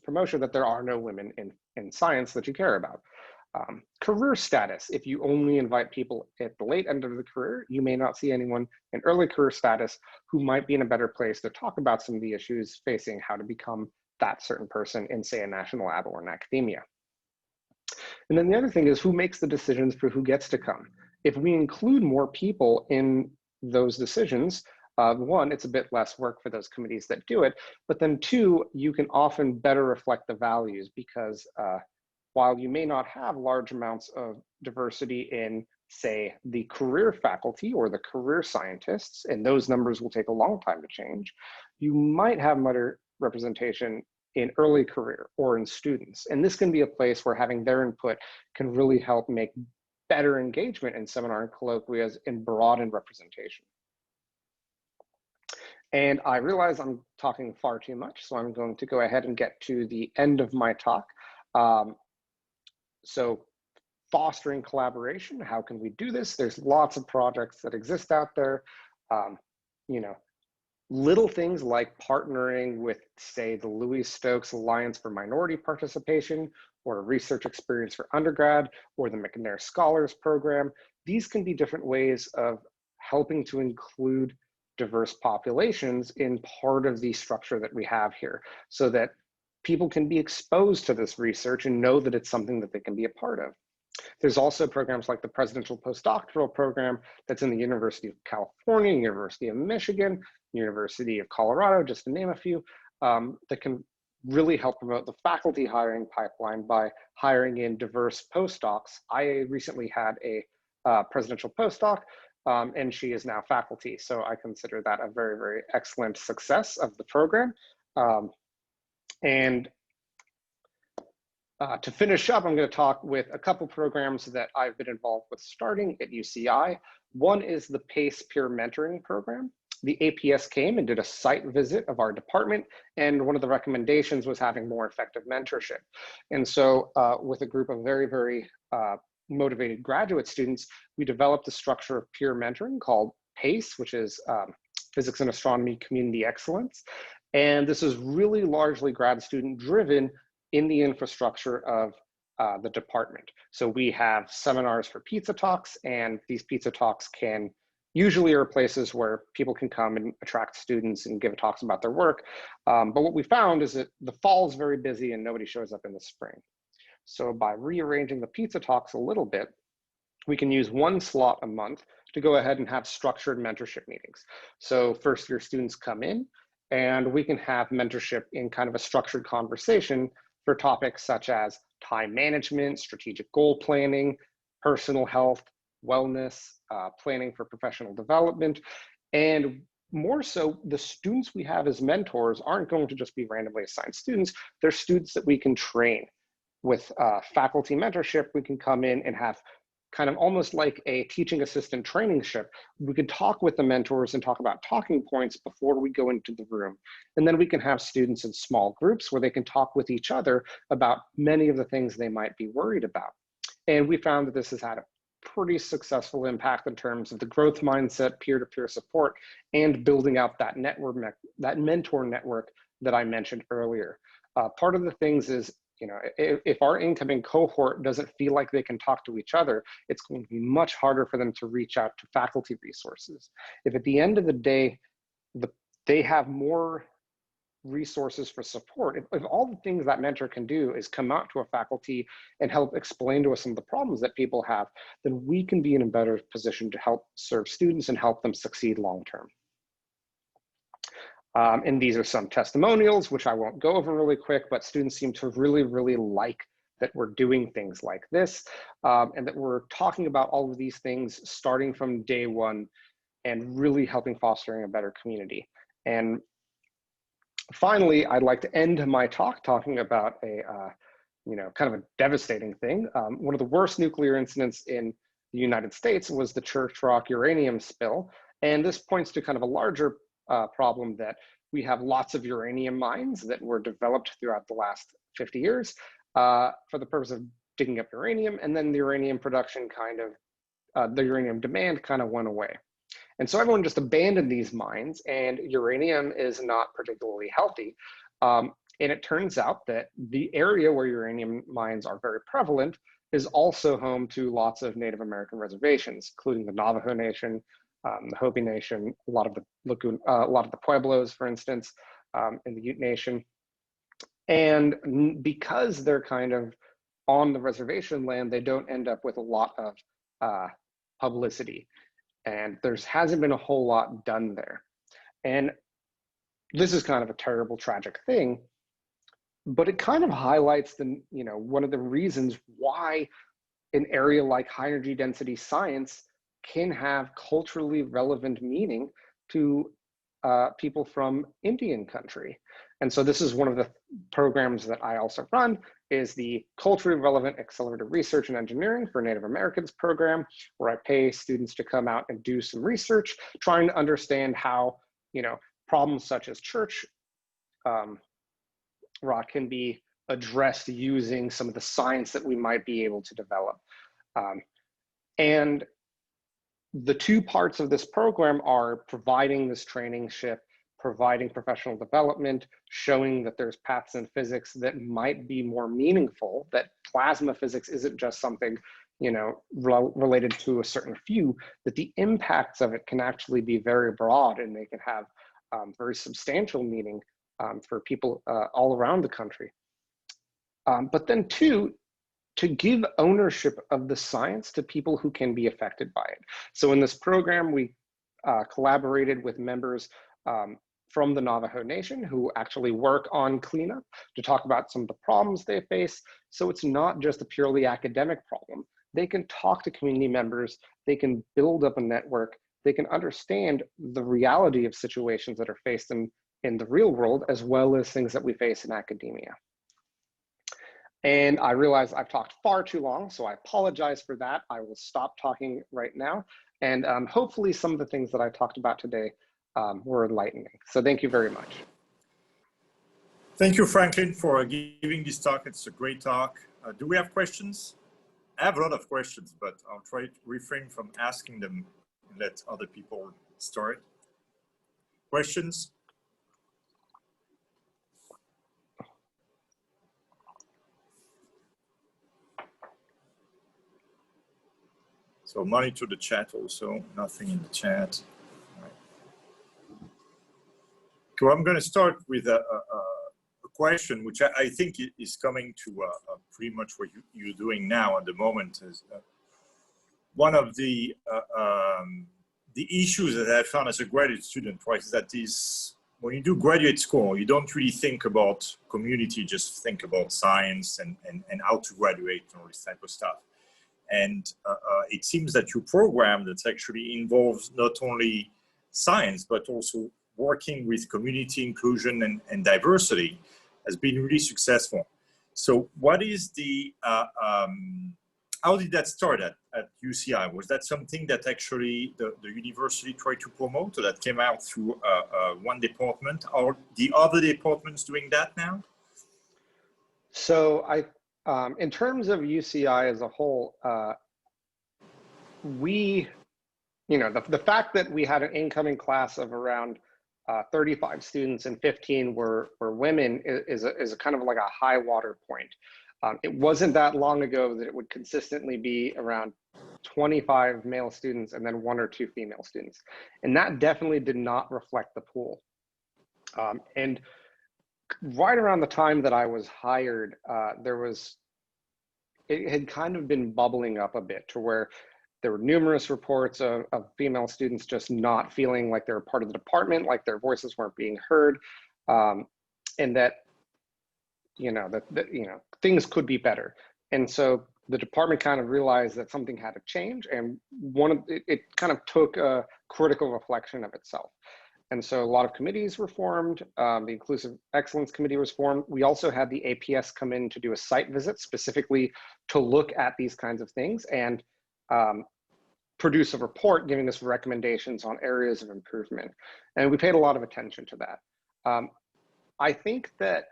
Speaker 2: promotion that there are no women in science that you care about. Career status. If you only invite people at the late end of the career, you may not see anyone in early career status who might be in a better place to talk about some of the issues facing how to become that certain person in, say, a national lab or in academia. And then the other thing is, who makes the decisions for who gets to come? If we include more people in those decisions, one, it's a bit less work for those committees that do it, but then two, you can often better reflect the values, because while you may not have large amounts of diversity in, say, the career faculty or the career scientists, and those numbers will take a long time to change, you might have better representation in early career or in students. And this can be a place where having their input can really help make better engagement in seminar and colloquias and broaden representation. And I realize I'm talking far too much, so I'm going to go ahead and get to the end of my talk. So fostering collaboration, how can we do this? There's lots of projects that exist out there. You know, little things like partnering with, say, the Louis Stokes Alliance for Minority Participation, or a research experience for undergrad, or the McNair Scholars Program. These can be different ways of helping to include diverse populations in part of the structure that we have here, so that people can be exposed to this research and know that it's something that they can be a part of. There's also programs like the Presidential Postdoctoral Program that's in the University of California, University of Michigan, University of Colorado, just to name a few, that can really help promote the faculty hiring pipeline by hiring in diverse postdocs. I recently had a presidential postdoc, and she is now faculty. So I consider that a very, very excellent success of the program. To finish up, I'm going to talk with a couple programs that I've been involved with starting at UCI. One is the PACE Peer Mentoring Program. The APS came and did a site visit of our department, and one of the recommendations was having more effective mentorship. And so with a group of very, very motivated graduate students, we developed a structure of peer mentoring called PACE, which is Physics and Astronomy Community Excellence. And this is really largely grad student driven in the infrastructure of the department. So we have seminars for pizza talks, and these pizza talks can usually are places where people can come and attract students and give talks about their work. But what we found is that the fall is very busy and nobody shows up in the spring. So by rearranging the pizza talks a little bit, we can use one slot a month to go ahead and have structured mentorship meetings. So first year students come in, and we can have mentorship in kind of a structured conversation for topics such as time management, strategic goal planning, personal health, wellness, planning for professional development. And more so, the students we have as mentors aren't going to just be randomly assigned students. They're students that we can train. With faculty mentorship, we can come in and have kind of almost like a teaching assistant trainingship. We could talk with the mentors and talk about talking points before we go into the room. And then we can have students in small groups where they can talk with each other about many of the things they might be worried about. And we found that this has had a pretty successful impact in terms of the growth mindset, peer-to-peer support, and building out that network, that mentor network that I mentioned earlier. Part of the things is if our incoming cohort doesn't feel like they can talk to each other, it's going to be much harder for them to reach out to faculty resources. If at the end of the day, they have more resources for support, if all the things that mentor can do is come out to a faculty and help explain to us some of the problems that people have, then we can be in a better position to help serve students and help them succeed long term. And these are some testimonials, which I won't go over really quick, but students seem to really, really like that we're doing things like this, and that we're talking about all of these things starting from day one and really helping fostering a better community. And finally, I'd like to end my talk talking about a kind of a devastating thing. One of the worst nuclear incidents in the United States was the Church Rock uranium spill. And this points to kind of a larger problem that we have lots of uranium mines that were developed throughout the last 50 years for the purpose of digging up uranium, and then the uranium production the uranium demand kind of went away. And so everyone just abandoned these mines, and uranium is not particularly healthy. And it turns out that the area where uranium mines are very prevalent is also home to lots of Native American reservations, including the Navajo Nation, the Hopi Nation, a lot of the Pueblos, for instance, in the Ute Nation. And because they're kind of on the reservation land, they don't end up with a lot of publicity. And there hasn't been a whole lot done there. And this is kind of a terrible, tragic thing, but it kind of highlights one of the reasons why an area like high energy density science can have culturally relevant meaning to people from Indian country. And so this is one of the programs that I also run, is the Culturally Relevant Accelerated Research and Engineering for Native Americans program, where I pay students to come out and do some research, trying to understand how problems such as church rock can be addressed using some of the science that we might be able to develop. And the two parts of this program are providing this traineeship, providing professional development, showing that there's paths in physics that might be more meaningful, that plasma physics isn't just something related to a certain few, that the impacts of it can actually be very broad, and they can have very substantial meaning for people all around the country. But then two, to give ownership of the science to people who can be affected by it. So in this program, we collaborated with members from the Navajo Nation who actually work on cleanup to talk about some of the problems they face. So it's not just a purely academic problem. They can talk to community members, they can build up a network, they can understand the reality of situations that are faced in the real world, as well as things that we face in academia. And I realize I've talked far too long, so I apologize for that. I will stop talking right now. And hopefully some of the things that I talked about today were enlightening. So thank you very much.
Speaker 1: Thank you, Franklin, for giving this talk. It's a great talk. Do we have questions? I have a lot of questions, but I'll try to refrain from asking them and let other people start. Questions? So monitor the chat also, nothing in the chat. All right. So I'm going to start with a question, which I think is coming to pretty much what you're doing now at the moment. Is one of the issues that I found as a graduate student, right, is that when you do graduate school, you don't really think about community, just think about science and how to graduate and all this type of stuff. And it seems that your program that actually involves not only science, but also working with community inclusion and diversity has been really successful. So what is how did that start at UCI? Was that something that actually the university tried to promote, or that came out through one department? Are the other departments doing that now?
Speaker 2: So in terms of UCI as a whole, the fact that we had an incoming class of around 35 students and 15 were women is a kind of like a high water point. It wasn't that long ago that it would consistently be around 25 male students and then 1 or 2 female students. And that definitely did not reflect the pool. And right around the time that I was hired, it had kind of been bubbling up a bit to where there were numerous reports of female students just not feeling like they were part of the department, like their voices weren't being heard, and that, things could be better. And so the department kind of realized that something had to change, and it kind of took a critical reflection of itself. And so a lot of committees were formed. The Inclusive Excellence Committee was formed. We also had the APS come in to do a site visit specifically to look at these kinds of things and produce a report giving us recommendations on areas of improvement. And we paid a lot of attention to that. I think that,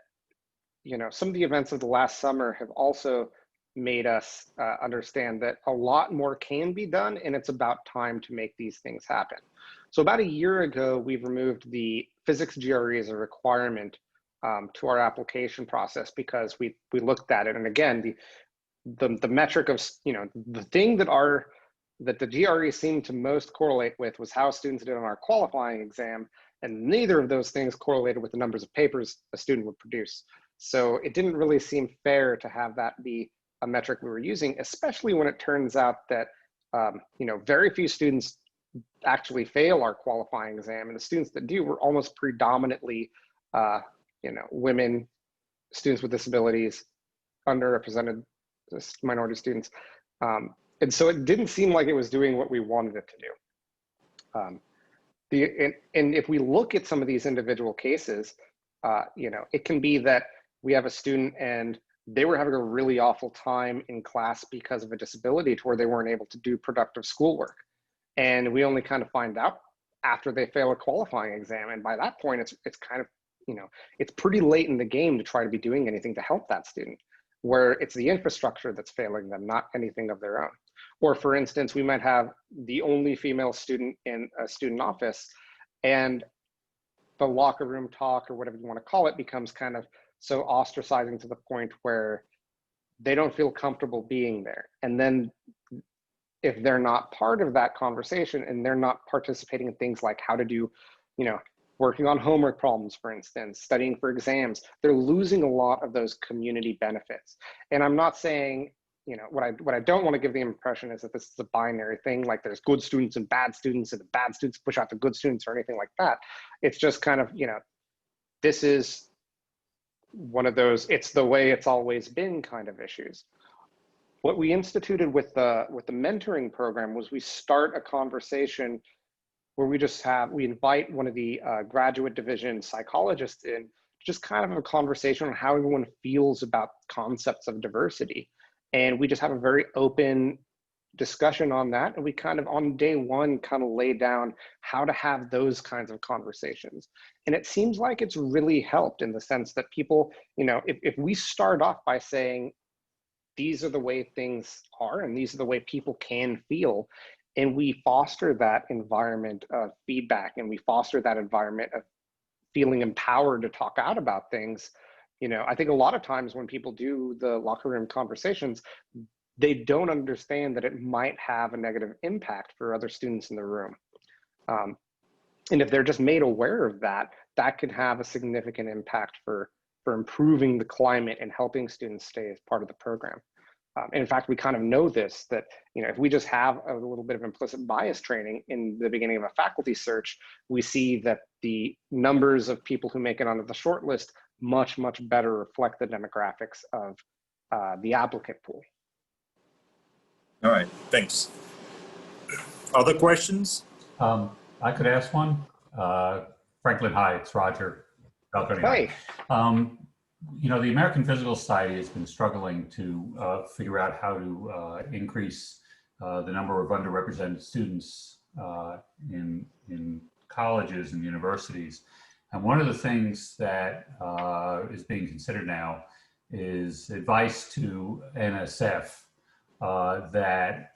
Speaker 2: some of the events of the last summer have also made us understand that a lot more can be done, and it's about time to make these things happen. So about a year ago, we've removed the physics GRE as a requirement to our application process because we looked at it. And again, the metric of, the thing that the GRE seemed to most correlate with was how students did on our qualifying exam, and neither of those things correlated with the numbers of papers a student would produce. So it didn't really seem fair to have that be a metric we were using, especially when it turns out that very few students actually fail our qualifying exam, and the students that do were almost predominantly women, students with disabilities, underrepresented minority students. And so it didn't seem like it was doing what we wanted it to do. And if we look at some of these individual cases, it can be that we have a student and they were having a really awful time in class because of a disability to where they weren't able to do productive schoolwork. And we only kind of find out after they fail a qualifying exam. And by that point, it's kind of, it's pretty late in the game to try to be doing anything to help that student, where it's the infrastructure that's failing them, not anything of their own. Or for instance, we might have the only female student in a student office, and the locker room talk or whatever you want to call it becomes kind of so ostracizing to the point where they don't feel comfortable being there. And then if they're not part of that conversation and they're not participating in things like how to do, working on homework problems, for instance, studying for exams, they're losing a lot of those community benefits. And I'm not saying, what I don't want to give the impression is that this is a binary thing, like there's good students and the bad students push out the good students or anything like that. It's just kind of, this is one of those, it's the way it's always been kind of issues. What we instituted with the mentoring program was we start a conversation where we invite one of the graduate division psychologists in, just kind of a conversation on how everyone feels about concepts of diversity. And we just have a very open discussion on that. And we kind of on day one kind of lay down how to have those kinds of conversations. And it seems like it's really helped in the sense that people, if we start off by saying, these are the way things are and these are the way people can feel, and we foster that environment of feedback and we foster that environment of feeling empowered to talk out about things. I think a lot of times when people do the locker room conversations, they don't understand that it might have a negative impact for other students in the room. And if they're just made aware of that, that can have a significant impact for improving the climate and helping students stay as part of the program. In fact, we kind of know this, that if we just have a little bit of implicit bias training in the beginning of a faculty search, we see that the numbers of people who make it onto the short list much, much better reflect the demographics of the applicant pool.
Speaker 1: All right, thanks. Other questions?
Speaker 3: I could ask one. Franklin, hi, it's Roger.
Speaker 2: Hey.
Speaker 3: The American Physical Society has been struggling to figure out how to increase the number of underrepresented students in colleges and universities. And one of the things that is being considered now is advice to NSF that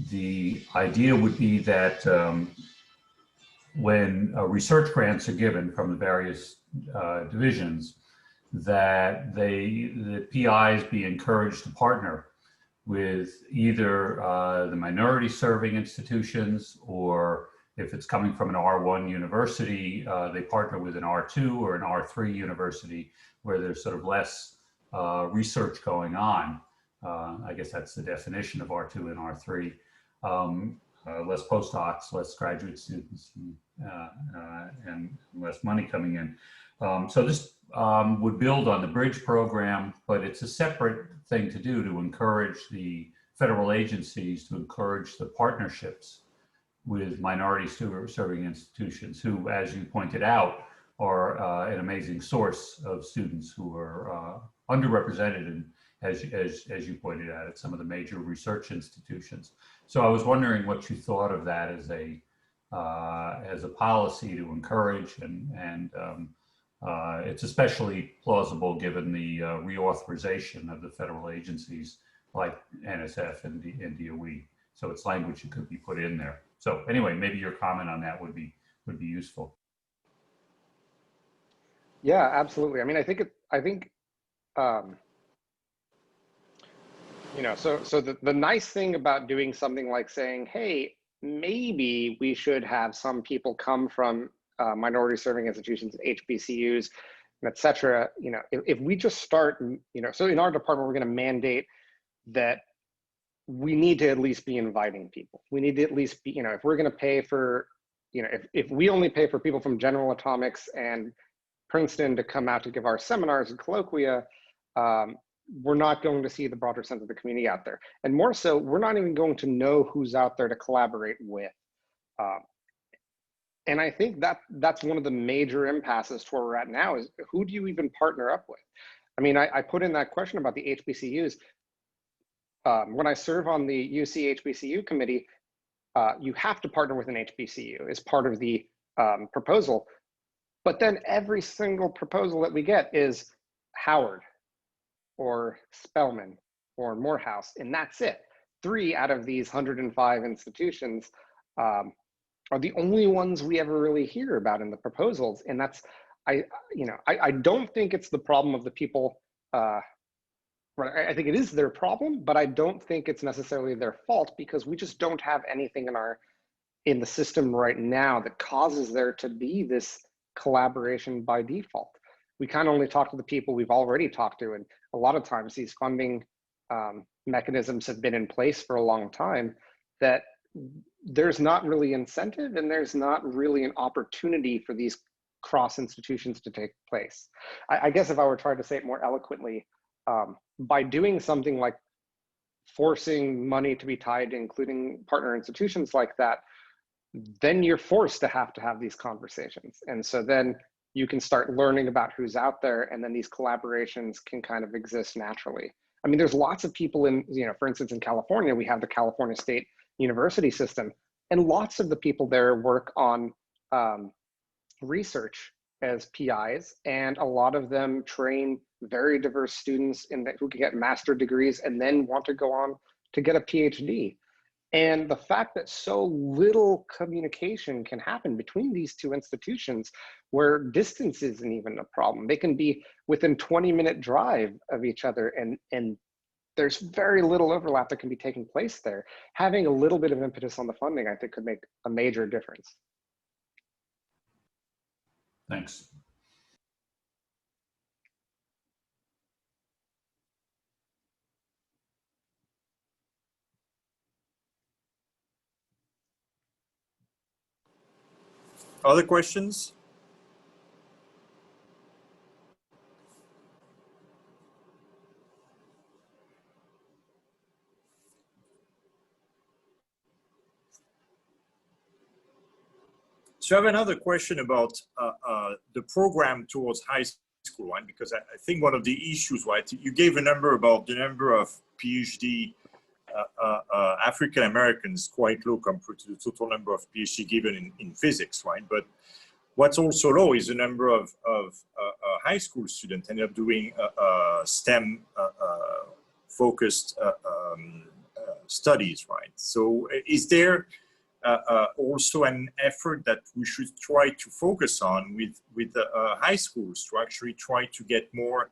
Speaker 3: the idea would be that when research grants are given from the various divisions, that the PIs be encouraged to partner with either the minority serving institutions, or if it's coming from an R1 university, they partner with an R2 or an R3 university where there's sort of less research going on. I guess that's the definition of R2 and R3. Less postdocs, less graduate students, and less money coming in. So this would build on the Bridge program, but it's a separate thing to do to encourage the federal agencies to encourage the partnerships with minority serving institutions who, as you pointed out, are an amazing source of students who are underrepresented, and as you pointed out, at some of the major research institutions. So I was wondering what you thought of that as a policy to encourage, and it's especially plausible given the reauthorization of the federal agencies like NSF and DOE. So it's language that could be put in there. So anyway, maybe your comment on that would be useful.
Speaker 2: Yeah, absolutely. I mean, I think you know, so the nice thing about doing something like saying, hey, maybe we should have some people come from minority serving institutions, HBCUs, et cetera. You know, if we just start, you know, so in our department, we're going to mandate that we need to at least be inviting people. We need to at least be, you know, if we're going to pay for, you know, if we only pay for people from General Atomics and Princeton to come out to give our seminars and colloquia, we're not going to see the broader sense of the community out there. And more so, we're not even going to know who's out there to collaborate with. And I think that's one of the major impasses to where we're at now is who do you even partner up with? I mean, I put in that question about the HBCUs. When I serve on the UC HBCU committee, you have to partner with an HBCU as part of the proposal. But then every single proposal that we get is Howard or Spelman or Morehouse, and that's it. 3 out of these 105 institutions are the only ones we ever really hear about in the proposals. And that's, I don't think it's the problem of the people. I think it is their problem, but I don't think it's necessarily their fault, because we just don't have anything in the system right now that causes there to be this collaboration by default. We kind of only talk to the people we've already talked to, and a lot of times these funding mechanisms have been in place for a long time that there's not really incentive and there's not really an opportunity for these cross institutions to take place. I guess if I were trying to say it more eloquently, by doing something like forcing money to be tied to including partner institutions like that, then you're forced to have these conversations. And so then you can start learning about who's out there, and then these collaborations can kind of exist naturally. I mean, there's lots of people in, you know, for instance, in California, we have the California State University system, and lots of the people there work on research as PIs, and a lot of them train very diverse students who can get master's degrees and then want to go on to get a PhD. And the fact that so little communication can happen between these two institutions, where distance isn't even a problem. They can be within 20-minute drive of each other, and there's very little overlap that can be taking place there. Having a little bit of impetus on the funding, I think, could make a major difference.
Speaker 3: Thanks.
Speaker 1: Other questions? So I have another question about the program towards high school, right? Because I think one of the issues, right? You gave a number about the number of PhD African Americans quite low compared to the total number of PhD given in physics, right? But what's also low is the number of high school students end up doing STEM focused studies, right? So is there also an effort that we should try to focus on with high schools to actually try to get more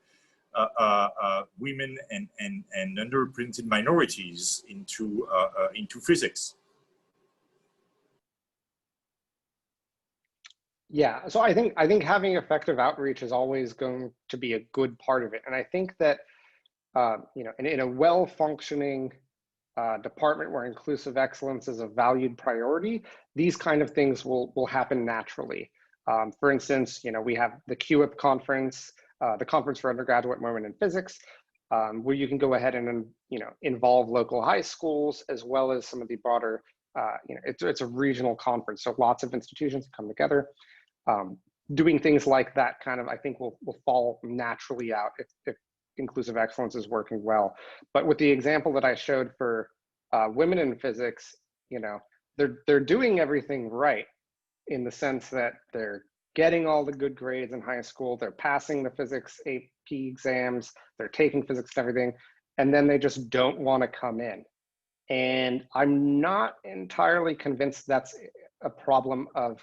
Speaker 1: women and underrepresented minorities into physics.
Speaker 2: Yeah, so I think having effective outreach is always going to be a good part of it, and I think that you know, in a well-functioning department where inclusive excellence is a valued priority, these kind of things will happen naturally. For instance, you know, we have the QIP conference, the Conference for Undergraduate Women in Physics, where you can go ahead and you know, involve local high schools as well as some of the broader, you know, it's a regional conference, so lots of institutions come together. Doing things like that kind of, I think, will fall naturally out if inclusive excellence is working well. But with the example that I showed for women in physics, you know, they're doing everything right in the sense that they're getting all the good grades in high school, they're passing the physics AP exams, they're taking physics and everything, and then they just don't want to come in. And I'm not entirely convinced that's a problem of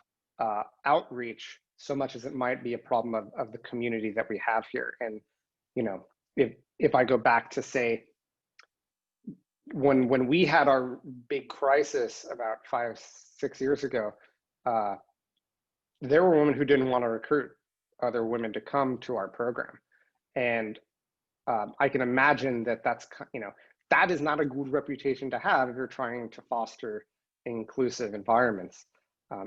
Speaker 2: outreach so much as it might be a problem of the community that we have here. And, you know, if I go back to, say, when we had our big crisis about 5-6 years ago, there were women who didn't want to recruit other women to come to our program. And I can imagine that that's, you know, that is not a good reputation to have if you're trying to foster inclusive environments.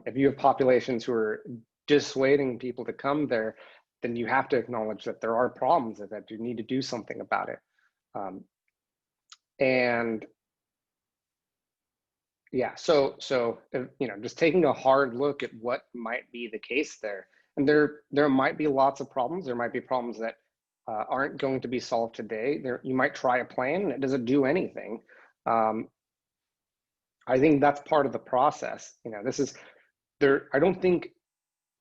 Speaker 2: If you have populations who are dissuading people to come there, then you have to acknowledge that there are problems and that you need to do something about it. And yeah, so you know, just taking a hard look at what might be the case there, and there might be lots of problems. There might be problems that aren't going to be solved today. You might try a plan and it doesn't do anything. I think that's part of the process. You know, this is there. I don't think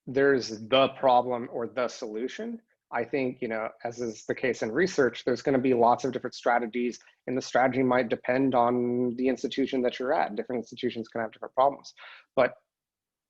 Speaker 2: there's the problem or the solution. I think, you know, as is the case in research, there's going to be lots of different strategies, and the strategy might depend on the institution that you're at. Different institutions can have different problems, but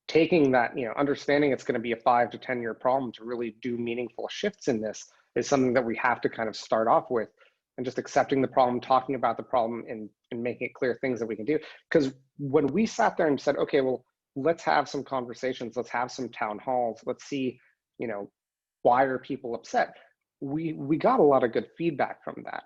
Speaker 2: taking that, you know, understanding it's going to be a 5 to 10 year problem to really do meaningful shifts in this is something that we have to kind of start off with, and just accepting the problem, talking about the problem, and making it clear things that we can do. Because when we sat there and said, okay, well, let's have some conversations, let's have some town halls, let's see, you know, why are people upset? We got a lot of good feedback from that.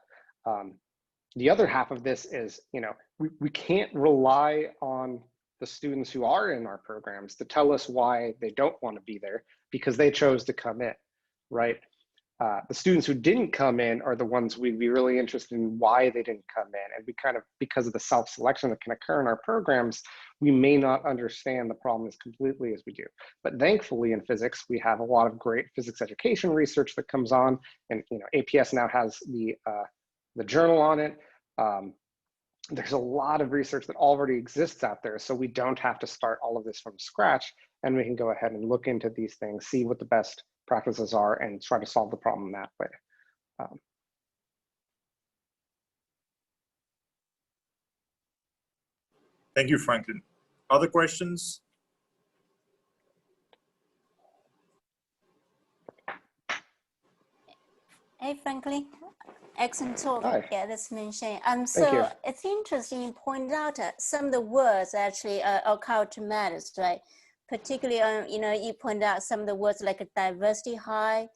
Speaker 2: The other half of this is, you know, we can't rely on the students who are in our programs to tell us why they don't want to be there because they chose to come in, right? The students who didn't come in are the ones we'd be really interested in why they didn't come in. And we kind of, because of the self-selection that can occur in our programs, we may not understand the problem as completely as we do. But thankfully in physics, we have a lot of great physics education research that comes on, and, you know, APS now has the journal on it. There's a lot of research that already exists out there, so we don't have to start all of this from scratch, and we can go ahead and look into these things, see what the best practices are, and try to solve the problem that way.
Speaker 1: Thank you, Franklin. Other questions?
Speaker 4: Hey, Franklin. Excellent talk.
Speaker 2: Hi.
Speaker 4: Yeah, that's mentioned.
Speaker 2: Thank
Speaker 4: So
Speaker 2: you.
Speaker 4: it's interesting you pointed out some of the words actually occur to matters, right? Particularly, you know, you pointed out some of the words like a diversity high.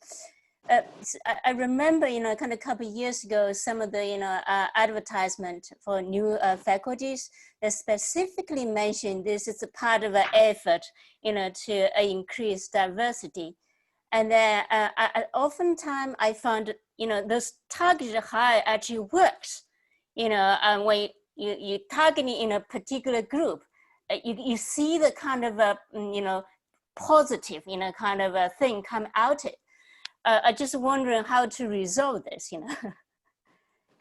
Speaker 4: I remember, you know, kind of a couple of years ago, some of the, you know, advertisement for new faculties that specifically mentioned this is a part of an effort, you know, to increase diversity. And then oftentimes I found, you know, those targeted hire actually works, you know, when you targeting in a particular group, you see the kind of a, you know, positive, you know, kind of a thing come out it. I just wondering how to resolve this, you know.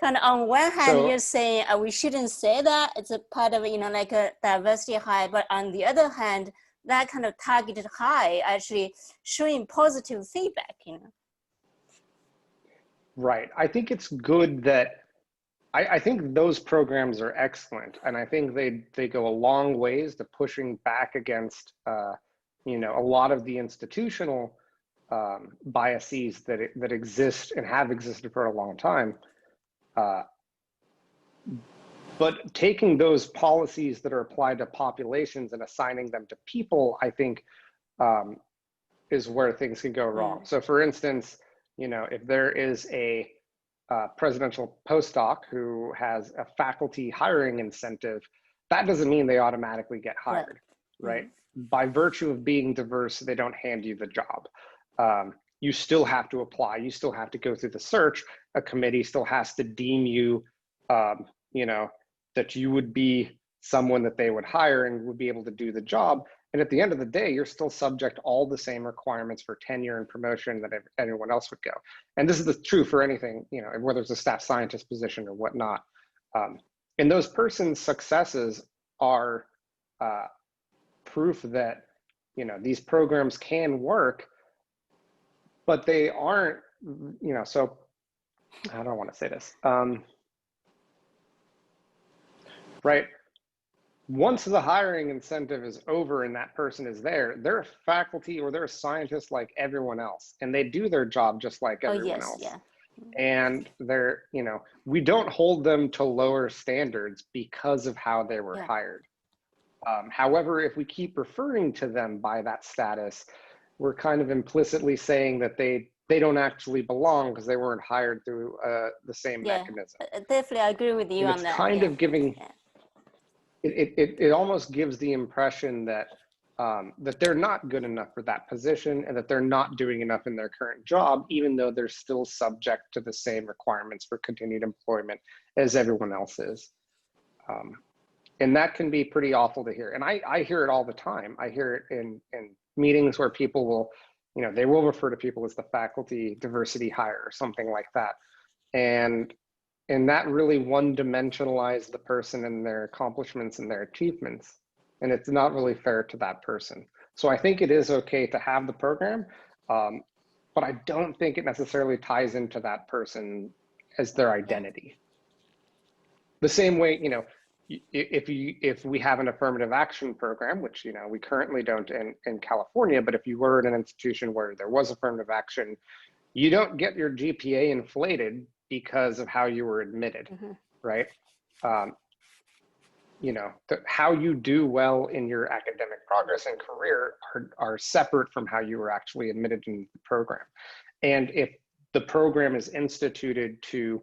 Speaker 4: Kind of on one hand, you're saying we shouldn't say that it's a part of, you know, like a diversity hire, but on the other hand, that kind of targeted hire actually showing positive feedback, you know.
Speaker 2: Right. I think it's good that I think those programs are excellent, and I think they go a long ways to pushing back against you know, a lot of the institutional biases that exist and have existed for a long time. But taking those policies that are applied to populations and assigning them to people, I think, is where things can go wrong. So for instance, you know, if there is a presidential postdoc who has a faculty hiring incentive, that doesn't mean they automatically get hired, right? By virtue of being diverse, they don't hand you the job. You still have to apply. You still have to go through the search. A committee still has to deem you, you know, that you would be someone that they would hire and would be able to do the job. And at the end of the day, you're still subject to all the same requirements for tenure and promotion that anyone else would go. And this is true for anything, you know, whether it's a staff scientist position or whatnot. And those persons' successes are proof that, you know, these programs can work, but they aren't, you know, so I don't want to say this. Right. Once the hiring incentive is over and that person is there, they're a faculty or they're a scientist like everyone else, and they do their job just like everyone else.
Speaker 4: Yeah.
Speaker 2: And they're, you know, we don't hold them to lower standards because of how they were hired. However, if we keep referring to them by that status, we're kind of implicitly saying that they don't actually belong because they weren't hired through the same mechanism.
Speaker 4: Definitely, I agree with you
Speaker 2: and
Speaker 4: on that.
Speaker 2: It's kind of giving. It almost gives the impression that that they're not good enough for that position and that they're not doing enough in their current job, even though they're still subject to the same requirements for continued employment as everyone else is. And that can be pretty awful to hear. And I hear it all the time. I hear it in meetings where people will, you know, they will refer to people as the faculty diversity hire or something like that. And that really one-dimensionalized the person and their accomplishments and their achievements. And it's not really fair to that person. So I think it is okay to have the program, but I don't think it necessarily ties into that person as their identity. The same way, you know, if we have an affirmative action program, which, you know, we currently don't in California, but if you were in an institution where there was affirmative action, you don't get your GPA inflated because of how you were admitted, right? You know, how you do well in your academic progress and career are separate from how you were actually admitted in the program. And if the program is instituted to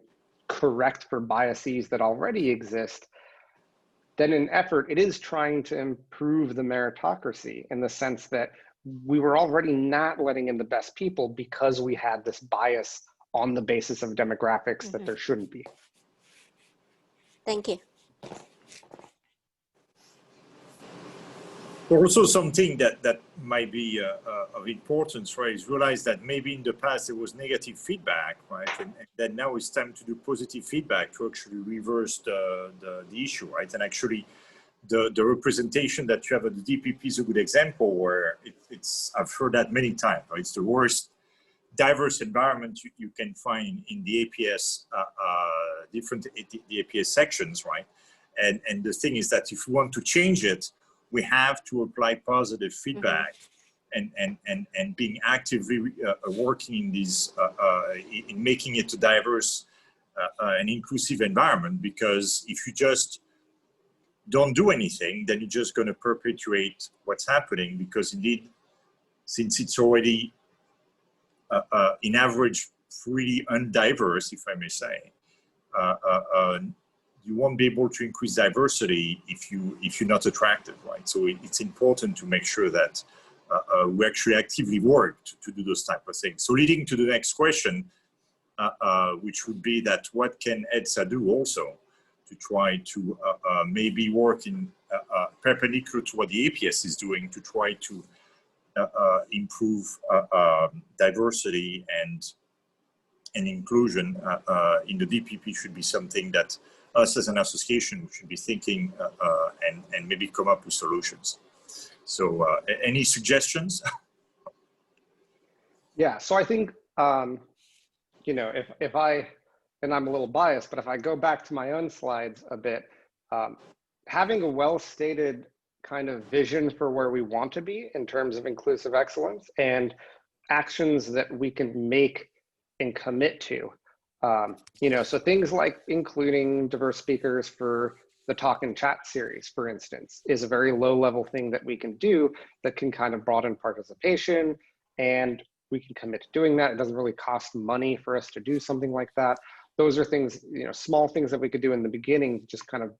Speaker 2: correct for biases that already exist, then in effort, it is trying to improve the meritocracy in the sense that we were already not letting in the best people because we had this bias on the basis of demographics that there shouldn't be.
Speaker 4: Thank you.
Speaker 1: Also, something that might be of importance, right, is realize that maybe in the past there was negative feedback, right, and that now it's time to do positive feedback to actually reverse the issue, right, and actually the representation that you have at the DPP is a good example where it's I've heard that many times, right? It's the worst diverse environment you can find in the APS, the APS sections, right? And the thing is that if we want to change it, we have to apply positive feedback and being actively working in these, in making it a diverse and inclusive environment, because if you just don't do anything, then you're just going to perpetuate what's happening, because indeed, since it's already in average pretty undiverse, if I may say, you won't be able to increase diversity if you're not attractive, right? So it's important to make sure that we actually actively work to do those type of things. So leading to the next question, which would be that what can EDSA do also to try to maybe work in perpendicular to what the APS is doing to try to improve diversity and inclusion in the DPP should be something that us as an association should be thinking and maybe come up with solutions. So any suggestions?
Speaker 2: Yeah, so I think, you know, if and I'm a little biased, but if I go back to my own slides a bit, having a well-stated kind of vision for where we want to be in terms of inclusive excellence and actions that we can make and commit to. You know, so things like including diverse speakers for the talk and chat series, for instance, is a very low level thing that we can do that can kind of broaden participation, and we can commit to doing that. It doesn't really cost money for us to do something like that. Those are things, you know, small things that we could do in the beginning to just kind of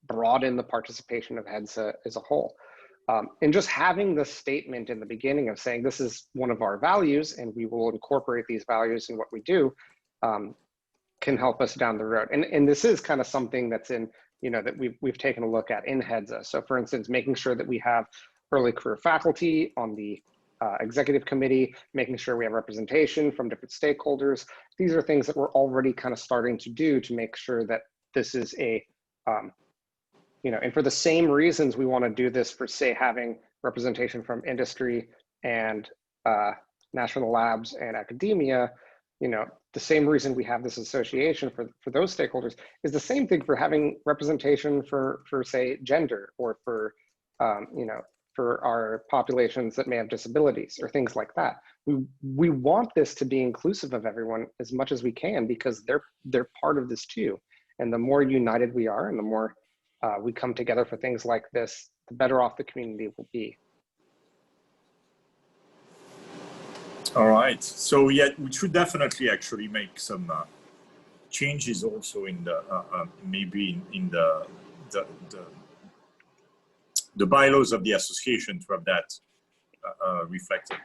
Speaker 2: broaden the participation of HEDSA as a whole. And just having the statement in the beginning of saying this is one of our values and we will incorporate these values in what we do can help us down the road. And this is kind of something that's in, you know, that we've taken a look at in HEDSA. So for instance, making sure that we have early career faculty on the executive committee, making sure we have representation from different stakeholders. These are things that we're already kind of starting to do to make sure that this is a, you know, and for the same reasons we want to do this for, say, having representation from industry and national labs and academia, you know, the same reason we have this association for those stakeholders is the same thing for having representation for say, gender, or for, you know, for our populations that may have disabilities or things like that. We want this to be inclusive of everyone as much as we can, because they're part of this too. And the more united we are and the more we come together for things like this, the better off the community will be.
Speaker 1: All right. So yeah, we should definitely actually make some changes also in the maybe in the bylaws of the association to have that reflected.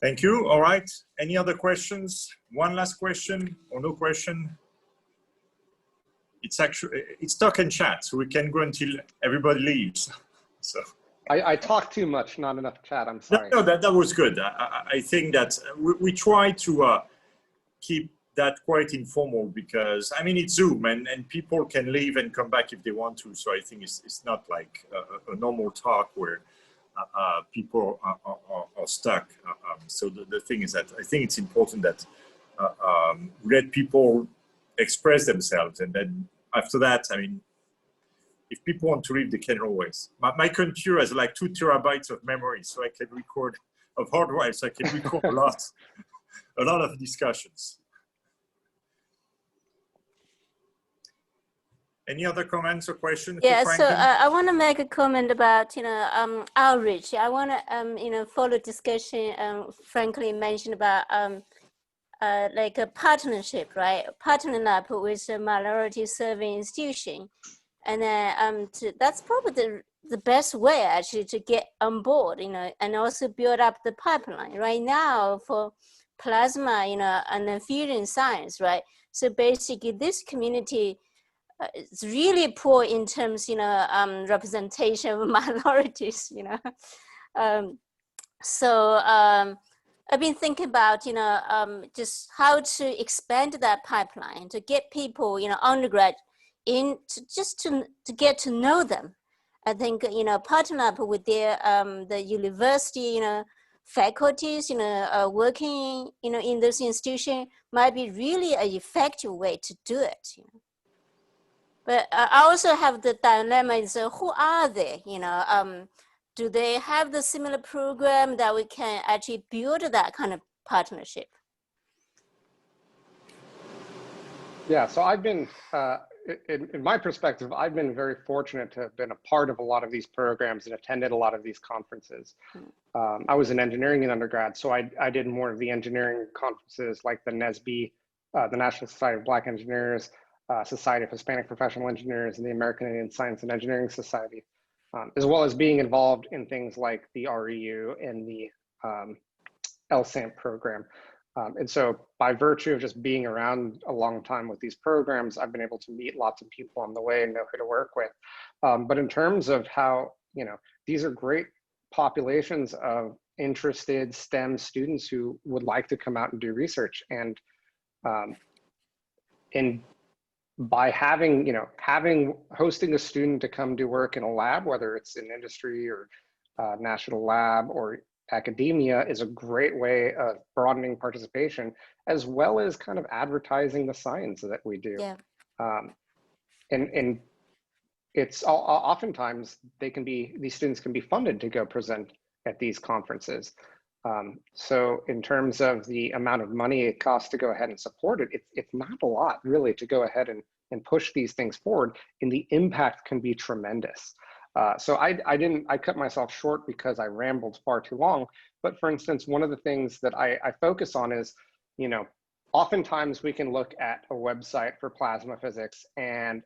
Speaker 1: Thank you. All right. Any other questions? One last question or no question? It's talk and chat, so we can go until everybody leaves. So
Speaker 2: I talk too much, not enough chat. I'm sorry.
Speaker 1: No, that was good. I think that we try to keep that quite informal, because I mean it's Zoom and people can leave and come back if they want to. So I think it's not like a normal talk where people are stuck. So the thing is that I think it's important that we let people express themselves, and then after that, I mean, if people want to leave, they can always. My computer has like 2 terabytes of memory, so I can record, of hard drive, so I can record a lot of discussions. Any other comments or questions?
Speaker 4: Yeah, so I want to make a comment about, you know, outreach. I want to, you know, follow discussion, frankly mentioned about like a partnership, right? Partnering up with a minority serving institution. And then that's probably the best way actually to get on board, you know, and also build up the pipeline. Right now for plasma, you know, and then fusion science, right? So basically this community is really poor in terms, you know, representation of minorities, you know. I've been thinking about, you know, just how to expand that pipeline to get people, you know, undergrad in to get to know them. I think, you know, partner up with their the university, you know, faculties, you know, working, you know, in those institutions might be really an effective way to do it. You know. But I also have the dilemma is who are they? You know, do they have the similar program that we can actually build that kind of partnership?
Speaker 2: Yeah, so I've been, in my perspective, I've been very fortunate to have been a part of a lot of these programs and attended a lot of these conferences. I was in engineering in undergrad, so I did more of the engineering conferences like the NSBE, the National Society of Black Engineers, Society of Hispanic Professional Engineers, and the American Indian Science and Engineering Society, as well as being involved in things like the REU and the LSAMP program. And so by virtue of just being around a long time with these programs, I've been able to meet lots of people on the way and know who to work with. But in terms of how, you know, these are great populations of interested STEM students who would like to come out and do research. And by having, you know, hosting a student to come do work in a lab, whether it's in industry or national lab or academia is a great way of broadening participation, as well as kind of advertising the science that we do.
Speaker 4: Yeah.
Speaker 2: And it's oftentimes these students can be funded to go present at these conferences. So in terms of the amount of money it costs to go ahead and support it, it's not a lot really to go ahead and push these things forward, and the impact can be tremendous. So I cut myself short because I rambled far too long. But for instance, one of the things that I focus on is, you know, oftentimes we can look at a website for plasma physics, and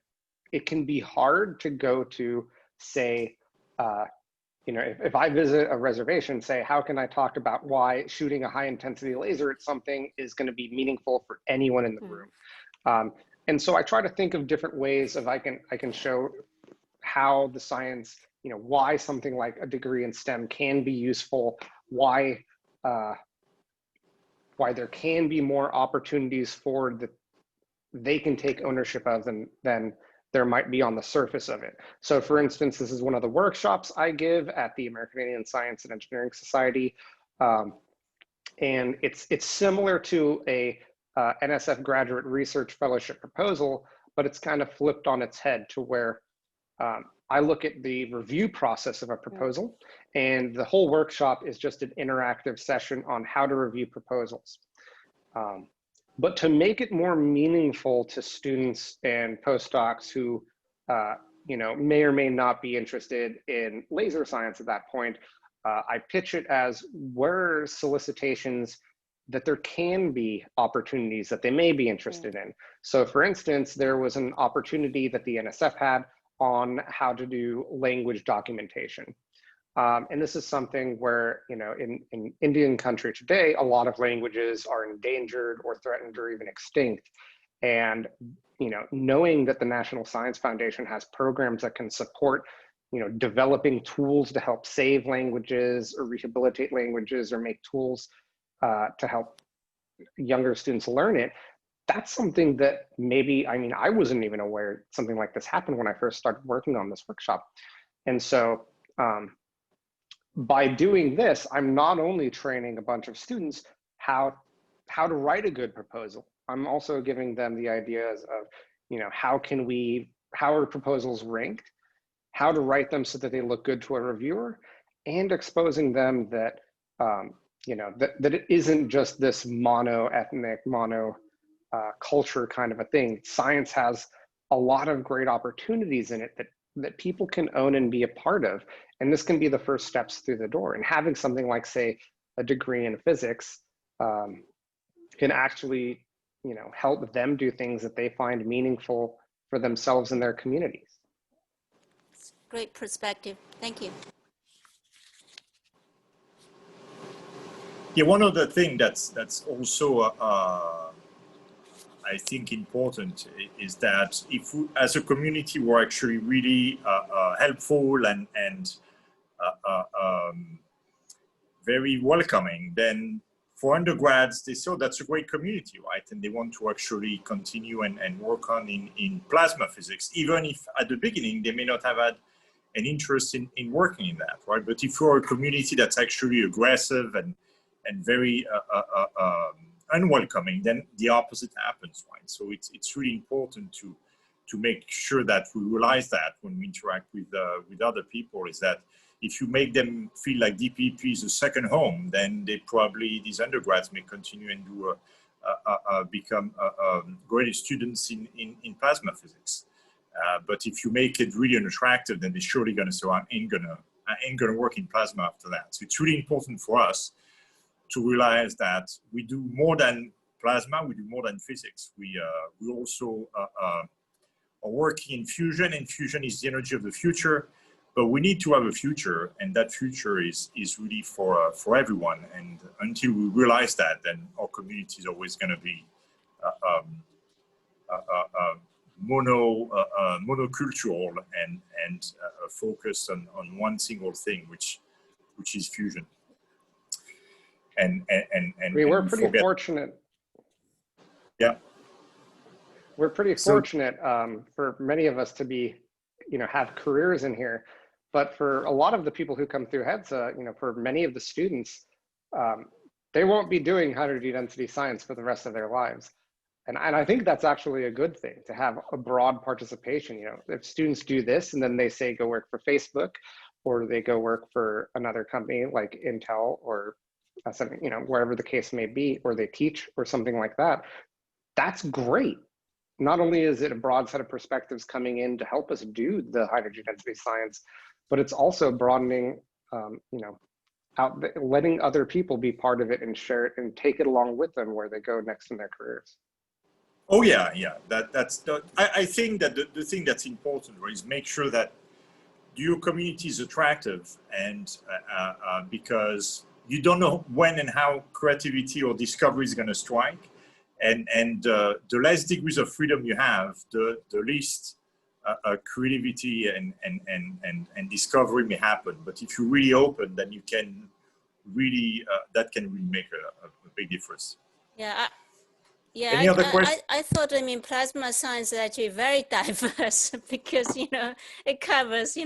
Speaker 2: it can be hard to go to, say, you know, if I visit a reservation, say, how can I talk about why shooting a high intensity laser at something is going to be meaningful for anyone in the room? And so I try to think of different ways of I can show how the science, you know, why something like a degree in STEM can be useful, why there can be more opportunities for that they can take ownership of than there might be on the surface of it. So for instance, this is one of the workshops I give at the American Indian Science and Engineering Society. And it's similar to a NSF graduate research fellowship proposal, but it's kind of flipped on its head to where I look at the review process of a proposal, and the whole workshop is just an interactive session on how to review proposals. But to make it more meaningful to students and postdocs who, you know, may or may not be interested in laser science at that point, I pitch it as where solicitations that there can be opportunities that they may be interested in. So for instance, there was an opportunity that the NSF had on how to do language documentation. And this is something where, you know, in Indian country today, a lot of languages are endangered or threatened or even extinct. And, you know, knowing that the National Science Foundation has programs that can support, you know, developing tools to help save languages or rehabilitate languages or make tools to help younger students learn it, that's something that maybe, I mean, I wasn't even aware something like this happened when I first started working on this workshop. And so, by doing this, I'm not only training a bunch of students how to write a good proposal, I'm also giving them the ideas of, you know, how are proposals ranked, how to write them so that they look good to a reviewer, and exposing them that, you know, that it isn't just this mono-ethnic, culture kind of a thing. Science has a lot of great opportunities in it that people can own and be a part of. And this can be the first steps through the door. And having something like, say, a degree in physics can actually, you know, help them do things that they find meaningful for themselves and their communities.
Speaker 4: Great perspective. Thank you.
Speaker 1: Yeah, one other thing that's also I think important is that if we, as a community, we're actually really helpful and very welcoming, then for undergrads, they saw that's a great community, right? And they want to actually continue and work on in plasma physics, even if at the beginning they may not have had an interest in working in that, right? But if you're a community that's actually aggressive and very unwelcoming, then the opposite happens, right? So it's really important to make sure that we realize that when we interact with other people, is that if you make them feel like DPP is a second home, then these undergrads may continue and become great students in plasma physics. But if you make it really unattractive, then they're surely going to say, I ain't gonna work in plasma after that. So it's really important for us to realize that we do more than plasma, we do more than physics. We also are working in fusion, and fusion is the energy of the future. But we need to have a future, and that future is really for everyone. And until we realize that, then our community is always going to be monocultural and focused on one single thing, which is fusion. And
Speaker 2: we're pretty fortunate.
Speaker 1: Yeah,
Speaker 2: we're pretty fortunate for many of us to be, you know, have careers in here. But for a lot of the people who come through HEDSA, for many of the students, they won't be doing hydrogen density science for the rest of their lives. And I think that's actually a good thing, to have a broad participation. If students do this and then they say go work for Facebook, or they go work for another company like Intel or something, wherever the case may be, or they teach or something like that, that's great. Not only is it a broad set of perspectives coming in to help us do the hydrogen density science, but it's also broadening, letting other people be part of it and share it and take it along with them where they go next in their careers.
Speaker 1: Oh yeah. I think that the thing that's important is make sure that your community is attractive, and because you don't know when and how creativity or discovery is going to strike, and the less degrees of freedom you have, the least creativity and discovery may happen. But if you're really open, then you can really that can really make a big difference.
Speaker 4: Yeah. Yeah,
Speaker 1: Any other questions?
Speaker 4: I thought, plasma science is actually very diverse because, it covers,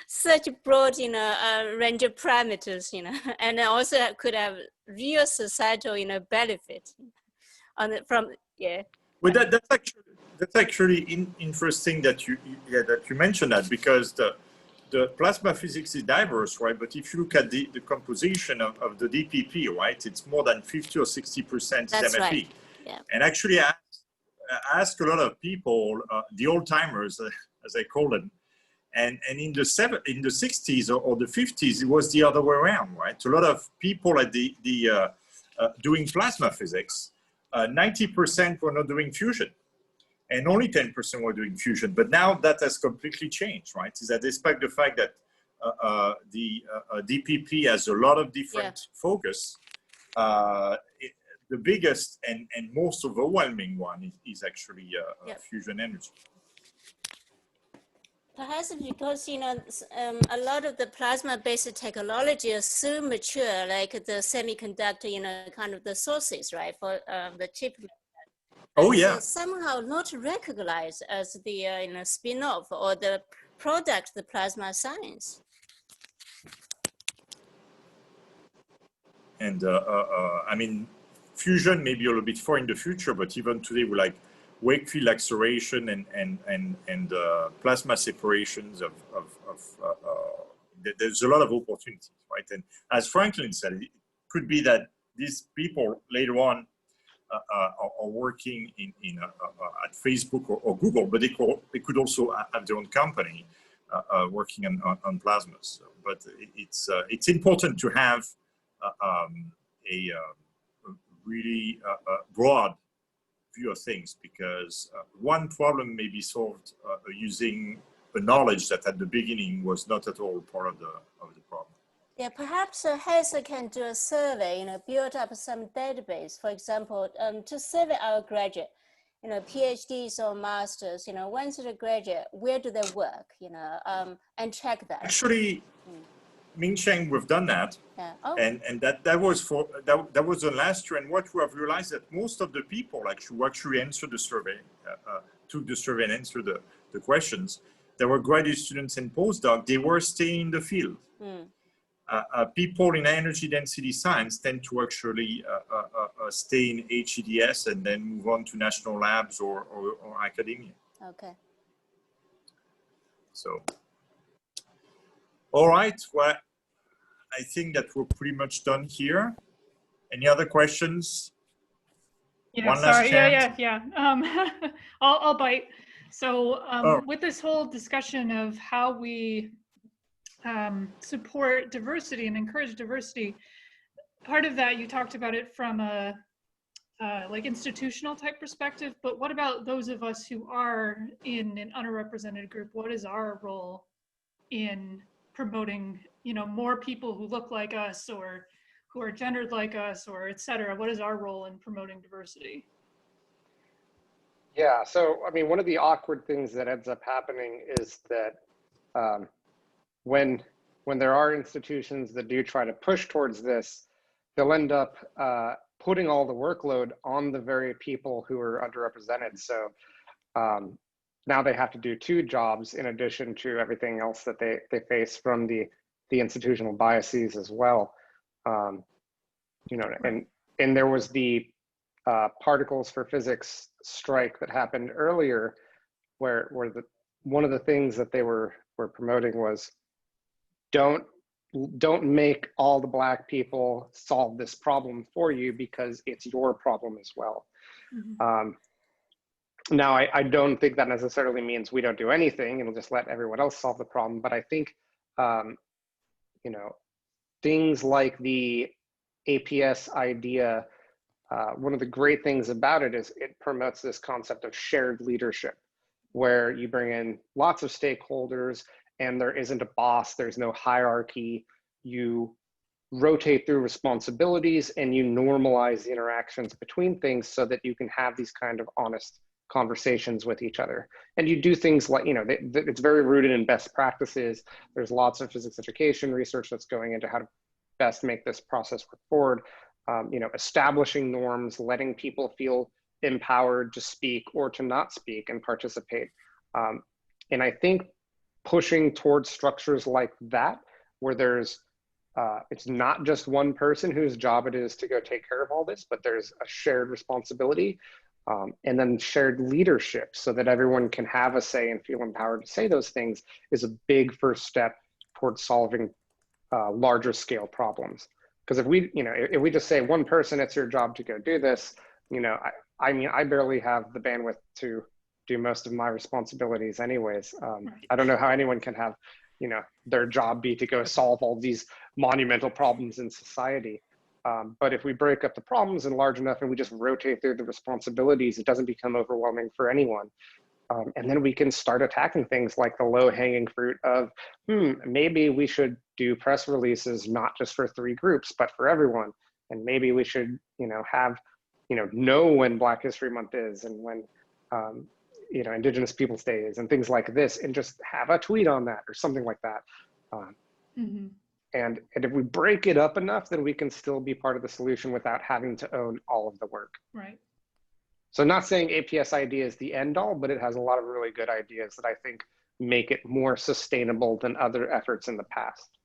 Speaker 4: such a broad, range of parameters, and also could have real societal, benefit yeah.
Speaker 1: Well, that's actually interesting that you mentioned that, because the plasma physics is diverse, right? But if you look at the composition of the DPP, right, it's more than 50 or 60%
Speaker 4: That's
Speaker 1: MFE.
Speaker 4: right. Yeah.
Speaker 1: And actually, I ask a lot of people, the old timers, as I call them, and in the 60s or the 50s, it was the other way around, right? A lot of people at doing plasma physics, 90% were not doing fusion, and only 10% were doing fusion. But now that has completely changed, right? Is that despite the fact that the DPP has a lot of different focus, the biggest and most overwhelming one is actually fusion energy.
Speaker 4: Perhaps because, a lot of the plasma-based technology is so mature, like the semiconductor, kind of the sources, right, for the chip.
Speaker 1: Oh, yeah.
Speaker 4: So somehow not recognized as the, spin-off or the product, the plasma science.
Speaker 1: And fusion maybe a little bit far in the future, but even today we like Wakefield acceleration and plasma separations there's a lot of opportunities, right? And as Franklin said, it could be that these people later on are working at Facebook or Google, but they could also have their own company working on plasmas. So, but it's important to have a really broad view of things, because one problem may be solved using the knowledge that at the beginning was not at all part of the problem.
Speaker 4: Yeah, perhaps HEDSA can do a survey, build up some database, for example, to survey our graduate, PhDs or masters, once they graduate, where do they work, and track that.
Speaker 1: Actually, Ming-Cheng, we've done that.
Speaker 4: Yeah. Oh.
Speaker 1: And that was the last year. And what we have realized that most of the people who actually answered the survey, took the survey and answered the questions, there were graduate students and postdocs, they were staying in the field. People in energy density science tend to actually stay in HEDS and then move on to national labs or academia.
Speaker 4: Okay.
Speaker 1: So, all right. Well, I think that we're pretty much done here. Any other questions?
Speaker 5: Yeah,
Speaker 1: One
Speaker 5: sorry.
Speaker 1: last chance.
Speaker 5: Yeah. I'll bite. So with this whole discussion of how we support diversity and encourage diversity, part of that you talked about it from a like institutional type perspective, but what about those of us who are in an underrepresented group? What is our role in promoting, more people who look like us or who are gendered like us, or et cetera? What is our role in promoting diversity?
Speaker 2: Yeah, so one of the awkward things that ends up happening is that when there are institutions that do try to push towards this, they'll end up putting all the workload on the very people who are underrepresented. So, now they have to do 2 jobs in addition to everything else that they face from the institutional biases as well. You know, and there was the particles for physics strike that happened earlier, where one of the things that they were promoting was don't make all the Black people solve this problem for you, because it's your problem as well.
Speaker 5: Mm-hmm.
Speaker 2: Now, I don't think that necessarily means we don't do anything and we'll just let everyone else solve the problem. But I think, you know, things like the APS idea, one of the great things about it is it promotes this concept of shared leadership, where you bring in lots of stakeholders and there isn't a boss, there's no hierarchy. You rotate through responsibilities and you normalize the interactions between things so that you can have these kind of honest conversations with each other. And you do things like, you know, it's very rooted in best practices. There's lots of physics education research that's going into how to best make this process work forward. You know, establishing norms, letting people feel empowered to speak or to not speak and participate. And I think pushing towards structures like that, where there's, it's not just one person whose job it is to go take care of all this, but there's a shared responsibility, and then shared leadership so that everyone can have a say and feel empowered to say those things, is a big first step towards solving larger scale problems. Because if we, you know, if we just say one person, it's your job to go do this, you know, I mean, I barely have the bandwidth to do most of my responsibilities anyways. I don't know how anyone can have, you know, their job be to go solve all these monumental problems in society. But if we break up the problems in large enough and we just rotate through the responsibilities, it doesn't become overwhelming for anyone. And then we can start attacking things like the low-hanging fruit of, maybe we should do press releases not just for 3 groups, but for everyone. And maybe we should, you know, know when Black History Month is and when, you know, Indigenous Peoples Day is and things like this, and just have a tweet on that or something like that. And if we break it up enough, then we can still be part of the solution without having to own all of the work.
Speaker 5: Right.
Speaker 2: So not saying APS idea is the end all, but it has a lot of really good ideas that I think make it more sustainable than other efforts in the past.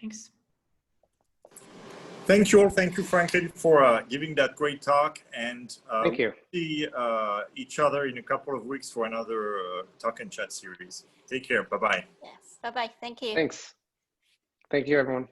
Speaker 5: Thanks.
Speaker 1: Thank you all. Thank you, Franklin, for giving that great talk. And
Speaker 2: thank you.
Speaker 1: We'll see each other in a couple of weeks for another talk and chat series. Take care. Bye-bye.
Speaker 4: Yes. Bye-bye. Thank you.
Speaker 2: Thanks. Thank you, everyone.